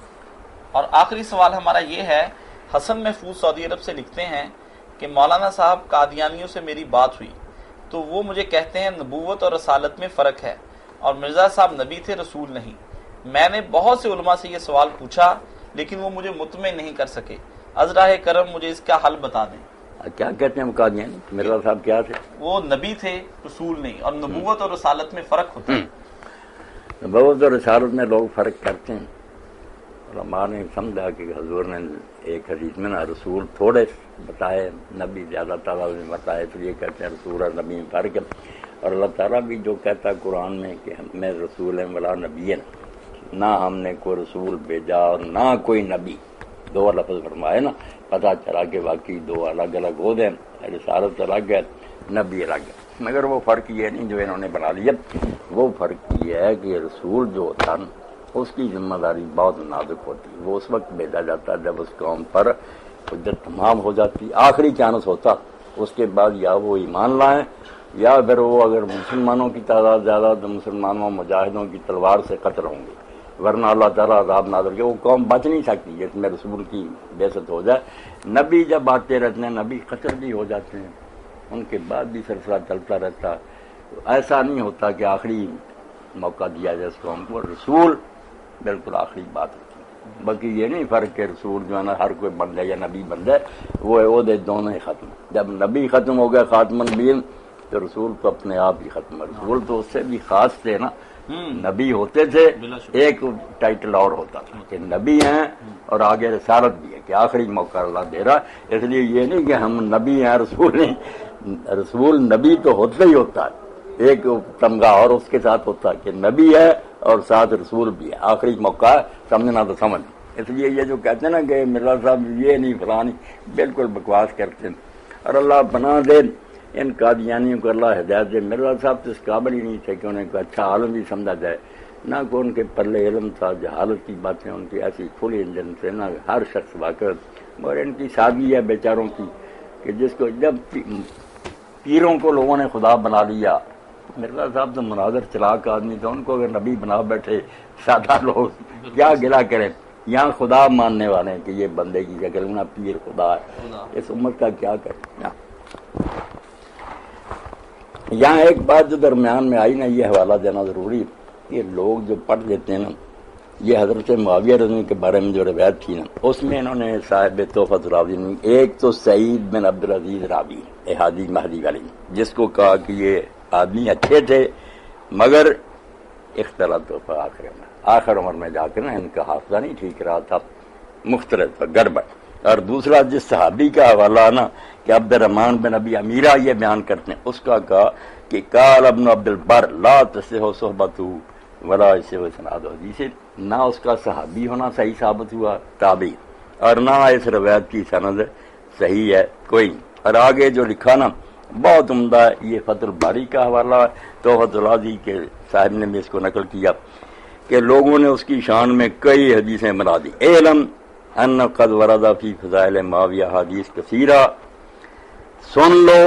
اور آخری سوال ہمارا یہ ہے، حسن محفوظ سعودی عرب سے لکھتے ہیں کہ مولانا صاحب قادیانیوں سے میری بات ہوئی تو وہ مجھے کہتے ہیں نبوت اور رسالت میں فرق ہے اور مرزا صاحب نبی تھے، رسول نہیں۔ میں نے بہت سے علماء سے یہ سوال پوچھا لیکن وہ مجھے مطمئن نہیں کر سکے، از راہ کرم مجھے اس کا حل بتا دیں۔ کیا کہتے ہیں قادیانی؟ مرزا صاحب کیا تھے؟ وہ نبی تھے، رسول نہیں، اور نبوت اور رسالت میں فرق ہوتا ہے۔ نبوت اور رسالت میں لوگ فرق کرتے ہیں۔ علماء نے سمجھا کہ حضور نے ایک حدیث میں نا رسول تھوڑے بتائے، نبی زیادہ تعالیٰ نے بتائے، تو یہ کہتے ہیں رسول اور نبی میں فرق ہے۔ اور اللہ تعالیٰ بھی جو کہتا ہے قرآن میں کہ میں رسول ہیں ولا نبی ہیں، نہ ہم نے کوئی رسول بھیجا اور نہ کوئی نبی، دو لفظ فرمائے نا، پتہ چلا کہ واقعی دو الگ الگ ہو گئے، رسالت الگ ہے، نبی الگ ہے۔ مگر وہ فرق یہ نہیں جو انہوں نے بنا لیا، وہ فرق یہ ہے کہ رسول جو ہوتا نا اس کی ذمہ داری بہت نازک ہوتی ہے، وہ اس وقت بھیجا جاتا ہے جب اس قوم پر حجت تمام ہو جاتی، آخری چانس ہوتا، اس کے بعد یا وہ ایمان لائیں یا پھر وہ اگر مسلمانوں کی تعداد زیادہ تو مسلمانوں مجاہدوں کی تلوار سے قتل ہوں گے، ورنہ اللہ تعالیٰ عذاب نازل کے وہ قوم بچ نہیں سکتی جس میں رسول کی بعثت ہو جائے۔ نبی جب آتے رہتے ہیں نبی قتل بھی ہو جاتے ہیں، ان کے بعد بھی سلسلہ چلتا رہتا، ایسا نہیں ہوتا کہ آخری موقع دیا جائے اس قوم کو، رسول بالکل آخری بات ہوتی ہے۔ باقی یہ نہیں فرق کہ رسول جو ہے نا ہر کوئی بن جائے یا نبی بن جائے، وہ عہدے دونوں ہی ختم۔ جب نبی ختم ہو گیا خاتم النبیین تو رسول تو اپنے آپ ہی ختم ہے۔ رسول تو اس سے بھی خاص تھے نا، نبی ہوتے تھے، ایک ٹائٹل اور ہوتا تھا کہ نبی ہیں اور آگے رسالت بھی ہے کہ آخری موقع اللہ دے رہا، اس لیے یہ نہیں کہ ہم نبی ہیں رسول نہیں، رسول نبی تو ہوتا ہی ہوتا ہے، ایک تمغہ اور اس کے ساتھ ہوتا ہے کہ نبی ہے اور ساتھ رسول بھی ہے، آخری موقع ہے، سمجھنا تو سمجھ۔ اس لیے یہ جو کہتے ہیں نا کہ مرزا صاحب یہ نہیں فلانی، بالکل بکواس کرتے ہیں، اور اللہ پناہ دے ان قادیانیوں کو اللہ ہدایت دے۔ مرزا صاحب تو اس قابل ہی نہیں تھے کہ انہیں کوئی اچھا عالم بھی سمجھا جائے، نہ کوئی ان کے پلے علم تھا، جہالت کی باتیں ان کی ایسی کھلی انجن سے نہ ہر شخص واقف، اور ان کی سادگی ہے بیچاروں کی کہ جس کو جب پیروں کو لوگوں نے خدا بنا لیا، مرزا صاحب تو مناظر چلاک آدمی تھا، ان کو اگر نبی بنا بیٹھے سادہ لوگ کیا گلا کریں، یہاں خدا ماننے والے ہیں کہ یہ بندے کی شکل میں پیر خدا ہے، اس امت کا کیا کریں۔ یہاں ایک بات جو درمیان میں آئی نا، یہ حوالہ دینا ضروری، یہ لوگ جو پڑھ لیتے ہیں نا، یہ حضرت معاویہ رضی اللہ کے بارے میں جو روایت تھی نا، اس میں انہوں نے صاحب تحفۃ الراوی میں ایک تو سعید بن عبدالعزیز راوی احادی مہدی والی، جس کو کہا کہ یہ آدمی اچھے تھے مگر اختلاط آخر عمر میں جا کر نا ان کا حافظہ نہیں ٹھیک رہا تھا، مختلف گڑبڑ۔ اور دوسرا جس صحابی کا حوالہ ہے نا کہ عبد الرحمن بن ابی امیرہ یہ بیان کرتے ہیں، اس کا کہا کہ قال ابن عبد البر لا تصح صحبتہ ولا يصح اسناد حدیث، نہ اس کا صحابی ہونا صحیح ثابت ہوا تابعی، اور نہ اس روایت کی سند صحیح ہے کوئی۔ اور آگے جو لکھا نا بہت عمدہ ہے، یہ فتح الباری کا حوالہ ہے، تحفۃ الراضی کے صاحب نے بھی اس کو نقل کیا کہ لوگوں نے اس کی شان میں کئی حدیثیں بنا دی۔ علم ان قد ورد فی فضائل معاویہ حدیث کثیرہ، سن لو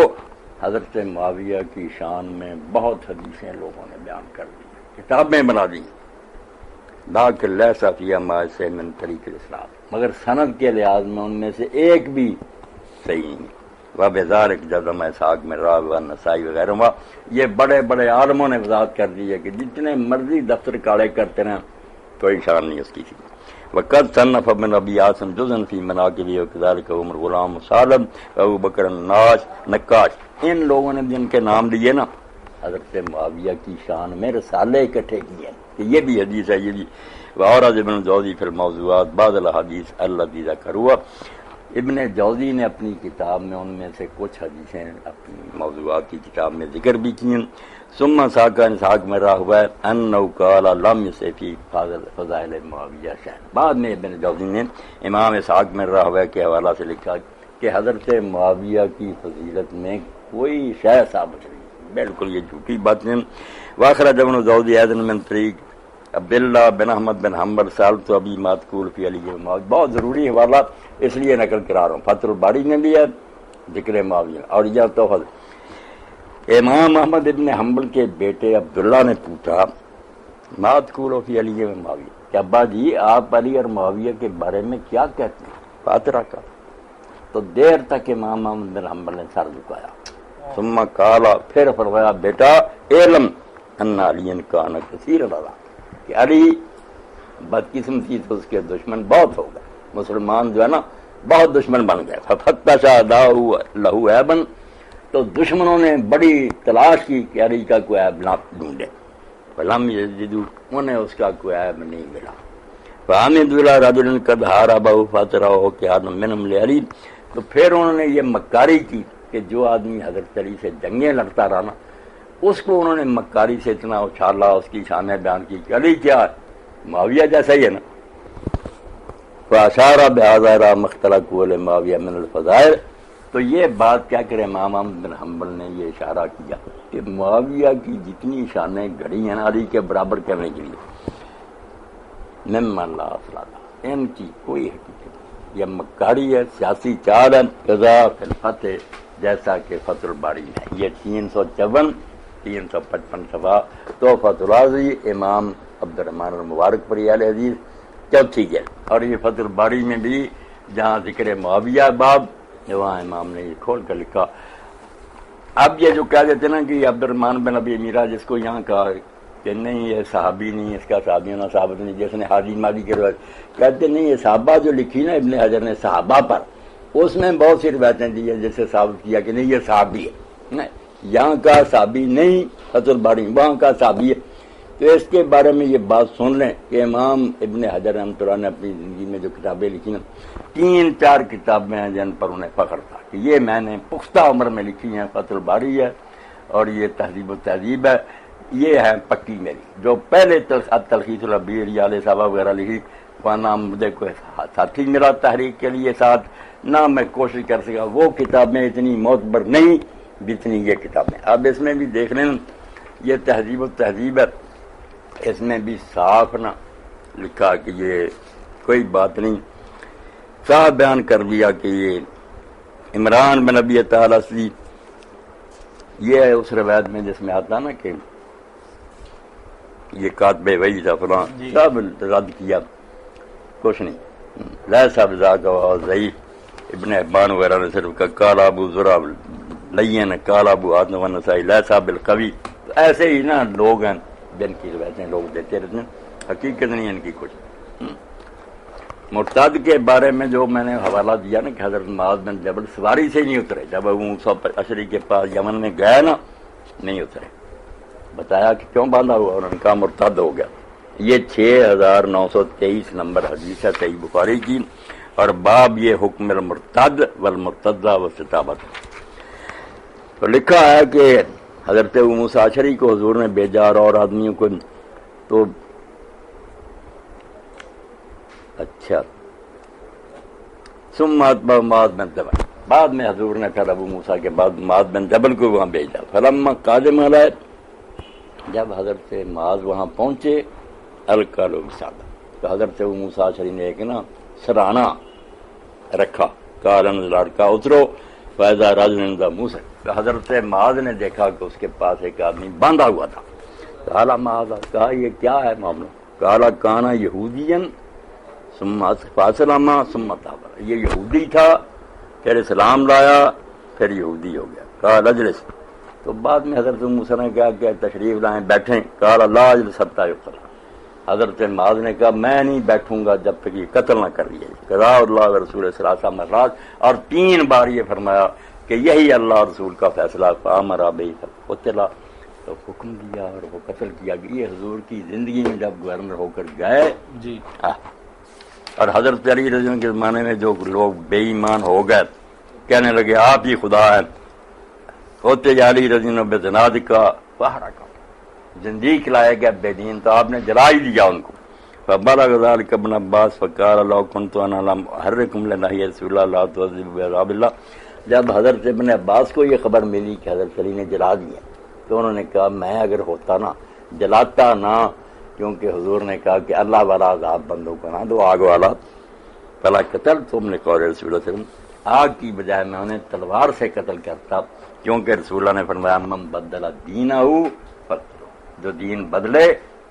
حضرت معاویہ کی شان میں بہت حدیثیں لوگوں نے بیان کر دی، کتابیں بنا دی، لیکن لیس فیہا ما سے من طریق الاسلام، مگر سند کے لحاظ میں ان میں سے ایک بھی صحیح نہیں۔ وبذالک جزم اسحاق میں راوی و نسائی وغیرہ، یہ بڑے بڑے عالموں نے وضاحت کر دی ہے کہ جتنے مرضی دفتر کاڑے کرتے رہیں کوئی شان نہیں اس کی تھی۔ وقد صنف ابن ابی عاصم جزءا فی مناقب وکذالک عمر غلام سالم ابو بکر نقاش، ان لوگوں نے جن کے نام لیے نا حضرت معاویہ کی شان میں رسالے اکٹھے کیے کہ یہ بھی حدیث ہے، یہ بھی۔ وأورد ابن جوزی فی الموضوعات بعض الاحادیث التي ذکروا، ابن جوزی نے اپنی کتاب میں ان میں سے کچھ حدیثیں اپنی موضوعات کی کتاب میں ذکر بھی کی ہیں۔ ثم ساق اسحاق میں رہا ہوا ہے انہ قال لم یصح فی فضائل معاویہ شیء، بعد میں ابن جوزی نے امام اسحاق میں رہا ہوا ہے کے حوالہ سے لکھا کہ حضرت معاویہ کی فضیلت میں کوئی شے ثابت نہیں، بالکل یہ جھوٹی بات ہے۔ واخرج ابن جوزی ایضا من طریق عبداللہ بن احمد بن حنبل سالت ابی ماتقول فی علی معاویہ، بہت ضروری حوالہ اس لیے نقل کرا رہا ہوں، فتح الباری نے بھی ہے ذکر معاویہ، اور یہ توحفہ امام احمد ابن حنبل کے بیٹے عبداللہ نے پوچھا مات کولو فی علی و معاویہ کہ ابا جی آپ علی اور معاویہ کے بارے میں کیا کہتے ہیں فاترہ کا. تو دیر تک امام احمد بن حنبل نے سر جھکایا. ثم قال پھر فرمایا بیٹا علم ان علی کان کثیر العذاب کہ علی بدقسمتی سے اس کے دشمن بہت ہو گئے. مسلمان جو ہے نا بہت دشمن بن گئے. ففتش اعداؤہ لہ عیبا تو دشمنوں نے بڑی تلاش کی کہ علی کا کوئی عیب نہ ڈھونڈے. فلم یجدوا انہیں اس کا کوئی عیب نہیں ملا. فحمد اللہ رجل قد حاربہ فاترہ کان منہم لعلی تو پھر انہوں نے یہ مکاری کی کہ جو آدمی حضرت علی سے جنگیں لڑتا رہا نا اس کو انہوں نے مکاری سے اتنا اچھالا اس کی شانیں بیان کی کہ علی کیا ہے معاویہ جیسا ہی ہے نا. فاشار بہذا الی مختلق معاویہ من الفضائل تو یہ بات کیا کرے امام احمد بن حنبل نے یہ اشارہ کیا کہ معاویہ کی جتنی شانیں گھڑی ہیں علی کے برابر کرنے کے لیے ممن لا اصل لہ ان کی کوئی حقیقت نہیں. یہ مکاری ہے سیاسی چال ہے قضا فی الفتح جیسا کہ فتح الباری میں یہ 354 355 صفحہ تحفۃ الراضی امام عبد الرحمن المبارک پر اہل حدیث چوتھی جلد. اور یہ فتح الباری میں بھی جہاں ذکر معاویہ باب وہاں امام نے یہ کھول کر لکھا. اب یہ جو کہہ دیتے نا کہ عبد الرحمن بن ابی میرا جس کو یہاں کہا کہ نہیں یہ صحابی نہیں اس کا صحابی ہونا ثابت نہیں جس نے حاجی مالی کے روایت کہتے نہیں یہ صحابہ جو لکھی نا ابن حجر نے صحابہ پر اس میں بہت سی روایتیں دی ہیں جس سے ثابت کیا کہ نہیں یہ صحابی ہے. یہاں کا صحابی نہیں فتح الباری وہاں کا صحابی ہے. تو اس کے بارے میں یہ بات سن لیں کہ امام ابن حجر رحمۃ اللہ نے اپنی زندگی میں جو کتابیں لکھی نا 3-4 کتابیں ہیں جن پر انہیں فخر تھا کہ یہ میں نے پختہ عمر میں لکھی ہیں. فتح الباری ہے اور یہ تہذیب و تہذیب ہے یہ ہے پکی میری. جو پہلے تلخیص العبیر یا علیہ صاحبہ وغیرہ لکھی نہ مجھے کوئی ساتھی میرا تحریک کے لیے ساتھ نہ میں کوشش کر سکا وہ کتابیں اتنی معتبر نہیں جتنی یہ کتابیں. اب اس میں بھی دیکھ لیں یہ تہذیب و تہذیب ہے اس میں بھی صاف نہ لکھا کہ یہ کوئی بات نہیں صاف بیان کر دیا کہ یہ عمران بن ابی تعالیٰ سی یہ ہے اس روایت میں جس میں آتا نا کہ یہ کاتب وحی تھا فلاں سب رد کیا کچھ نہیں. لہ صاحب ذاکہ ضعیف ابن حبان وغیرہ نے صرف کہا قال ابو زرع لین قال ابو آدم والنسائی لہ صاحب القوی. ایسے ہی نا لوگ ہیں جن کی روایتیں لوگ دیتے رہتے ہیں حقیقت نہیں ان کی کچھ. مرتد کے بارے میں جو میں نے حوالہ دیا نا کہ حضرت معاذ بن جبل سواری سے نہیں اترے جب ابو موسیٰ اشعری کے پاس یمن میں گئے نا نہیں اترے. بتایا کہ کیوں باندھا ہوا انہوں نے کہا مرتد ہو گیا. یہ 6923 نمبر حدیث ہے صحیح بخاری کی اور باب یہ حکم المرتد والمرتدہ والستابت. تو لکھا ہے کہ حضرت ابو موسیٰ اشعری کو حضور نے بھیجا اور آدمیوں کو تو اچھا ثم اتبع معاذ بن جبل بعد میں حضور نے پھر ابو موسیٰ کے بعد معاذ بن جبل کو وہاں بھیجا. فلما قادم علیہ جب حضرت معاذ وہاں پہنچے القالو بسادہ تو حضرت ابو موسیٰ اشعری نے ایک نا سرانہ رکھا کالن لڑکا اترو فیضا رجل ذا موسیٰ. تو حضرت معاذ نے دیکھا کہ اس کے پاس ایک آدمی باندھا ہوا تھا. کالا معاذ کہا یہ کیا ہے معاملہ. کالا کانا یہودین ثم اسلم ثم تاب یہ یہودی تھا پھر اسلام لایا پھر یہودی ہو گیا. کہا اجلس تو بعد میں حضرت موسیٰ نے کہا کہ تشریف لائیں بیٹھیں. کہا لا اجلس حتی یقتل حضرت معاذ نے کہا میں نہیں بیٹھوں گا جب تک یہ قتل نہ کر لیا جائے. قضاء اللہ و رسول ثلاث مرات اور 3 بار یہ فرمایا کہ یہی اللہ رسول کا فیصلہ. فامر بہ قتل تو حکم دیا اور وہ قتل کیا. یہ حضور کی زندگی میں جب گورنر ہو کر گئے جی اور حضرت علی رضی اللہ عنہ کے زمانے میں جو لوگ بے ایمان ہو گئے کہنے لگے آپ ہی خدا ہیں ہوتے علی رضی اللہ عنہ بے زناد کا پہاڑا کا زندگی لائے گئے بے دین تو آپ نے جلا ہی دیا ان کو. فبلغ ذلك ابن عباس فقال لو كنت انا لم احركم لنهي رسول الله لا تعذبوا بعذاب الله. جب حضرت ابن عباس کو یہ خبر ملی کہ حضرت علی نے جلا دیا تو انہوں نے کہا میں اگر ہوتا نا جلاتا نہ کیونکہ حضور نے کہا کہ اللہ والا عذاب بندوں کو نہ دو آگ والا. پہلا قتل تم نے کہا رسول اللہ صلی اللہ علیہ وسلم آگ کی بجائے میں انہیں تلوار سے قتل کرتا کیونکہ رسول اللہ نے فرمایا من بدل دینہ جو دین بدلے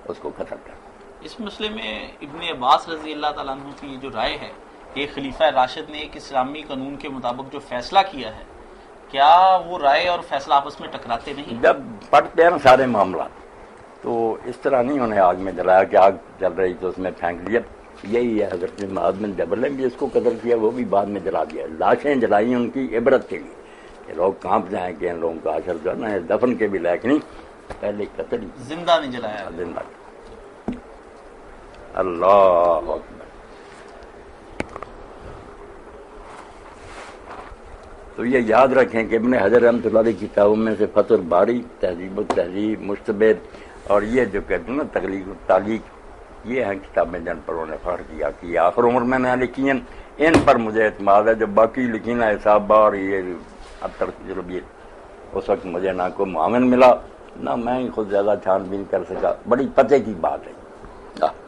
اس کو قتل کر. اس مسئلے میں ابن عباس رضی اللہ تعالیٰ عنہ کی یہ جو رائے ہے کہ خلیفہ راشد نے ایک اسلامی قانون کے مطابق جو فیصلہ کیا ہے، کیا وہ رائے اور فیصلہ آپس میں ٹکراتے نہیں؟ جب پڑھتے ہیں نا سارے معاملات تو اس طرح نہیں انہیں آگ میں جلایا کہ آگ جل رہی تو اس میں پھینک دیا. یہی ہے حضرت معاذ بن جبل نے بھی اس کو قتل کیا، وہ بھی بعد میں جلا دیا. لاشیں جلائی ان کی عبرت کے لیے کہ لوگ کانپ جائیں کہ ان لوگوں کا اثر جو ہے نا دفن کے بھی لائق نہیں، پہلے قتل ہی زندہ نہیں جلایا. زندہ. اللہ اکبر. تو یہ یاد رکھیں کہ ابن حجر رحمۃ اللہ علیہ کی کتابوں میں سے فتح الباری، تہذیب التہذیب، مشتبہ اور یہ جو کہتے ہیں نا تخلیق التعلیق، یہ ہیں کتابیں جن پر انہوں نے فخر کیا کہ یہ آخر عمر میں نے لکھی ہیں. ان پر مجھے اعتماد ہے. جو باقی لکھی نا حسابہ اور یہ اب تک اس وقت مجھے نہ کوئی معاون ملا نہ میں ہی خود زیادہ چھان بین کر سکا. بڑی پتے کی بات ہے.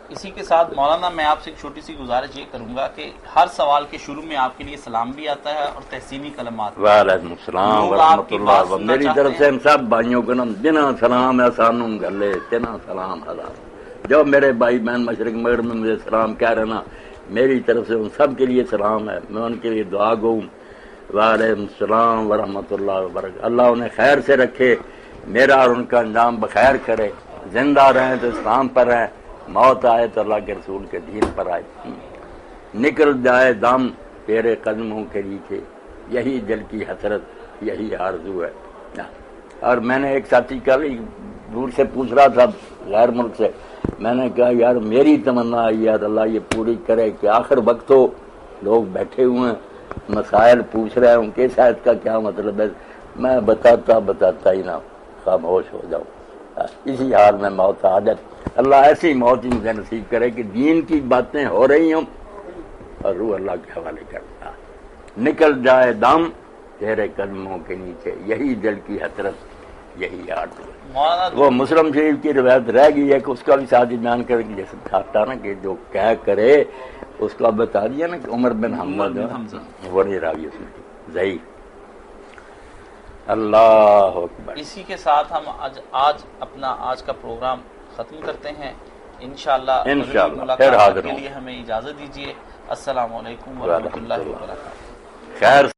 اسی کے ساتھ مولانا میں آپ سے ایک چھوٹی سی گزارش یہ کروں گا کہ ہر سوال کے شروع میں آپ کے لیے سلام بھی آتا ہے اور تحسینی کلمات. وعلیکم السلام ورحمۃ اللہ. میری طرف سے ہم سب بھائیوں کو نام جنا سلام احسانوں گلے تنا سلام ہزار. جو میرے بھائی بہن مشرق مغرب میں مجھے سلام کہہ رہے نا، میری طرف سے ان سب کے لیے سلام ہے. میں ان کے لیے دعا گوں. وعلیکم السلام ورحمۃ اللہ وبرکاتہ. اللہ انہیں خیر سے رکھے، میرا اور ان کا انجام بخیر کرے. زندہ رہیں تو اسلام پر رہیں، موت آئے تو اللہ کے رسول کے دین پر آئے. نکل جائے دم تیرے قدموں کے نیچے، یہی دل کی حسرت، یہی آرزو ہے. اور میں نے ایک ساتھی کا بھی دور سے پوچھ رہا تھا غیر ملک سے، میں نے کہا یار میری تمنا ہے یار اللہ یہ پوری کرے کہ آخر وقت ہو، لوگ بیٹھے ہوئے ہیں مسائل پوچھ رہے ہیں ان کے صحت کا کیا مطلب ہے. میں بتاتا ہی نہ خاموش ہو جاؤں. اسی حال میں موت آ جائے. اللہ ایسی موت ہی مجھے نصیب کرے کہ دین کی باتیں ہو رہی ہوں اور روح اللہ کے حوالے کرتا. نکل جائے دم تیرے قدموں کے نیچے، یہی دل کی حسرت، یہی آرزو ہے. وہ مسلم شریف کی روایت رہ گئی ہے کہ اس کا بھی ساتھ بیان کر کے جیسے کہتا نا کہ جو کہہ کرے اس کا بتا دیا نا کہ عمر بن حمزہ وہی راوی اس میں ضعیف. اللہ اکبر. اسی کے ساتھ ہم آج کا پروگرام ختم کرتے ہیں. انشاءاللہ پھر حاضر کے لیے ہمیں اجازت دیجیے. السلام علیکم ورحمۃ اللہ وبرکاتہ. خیر.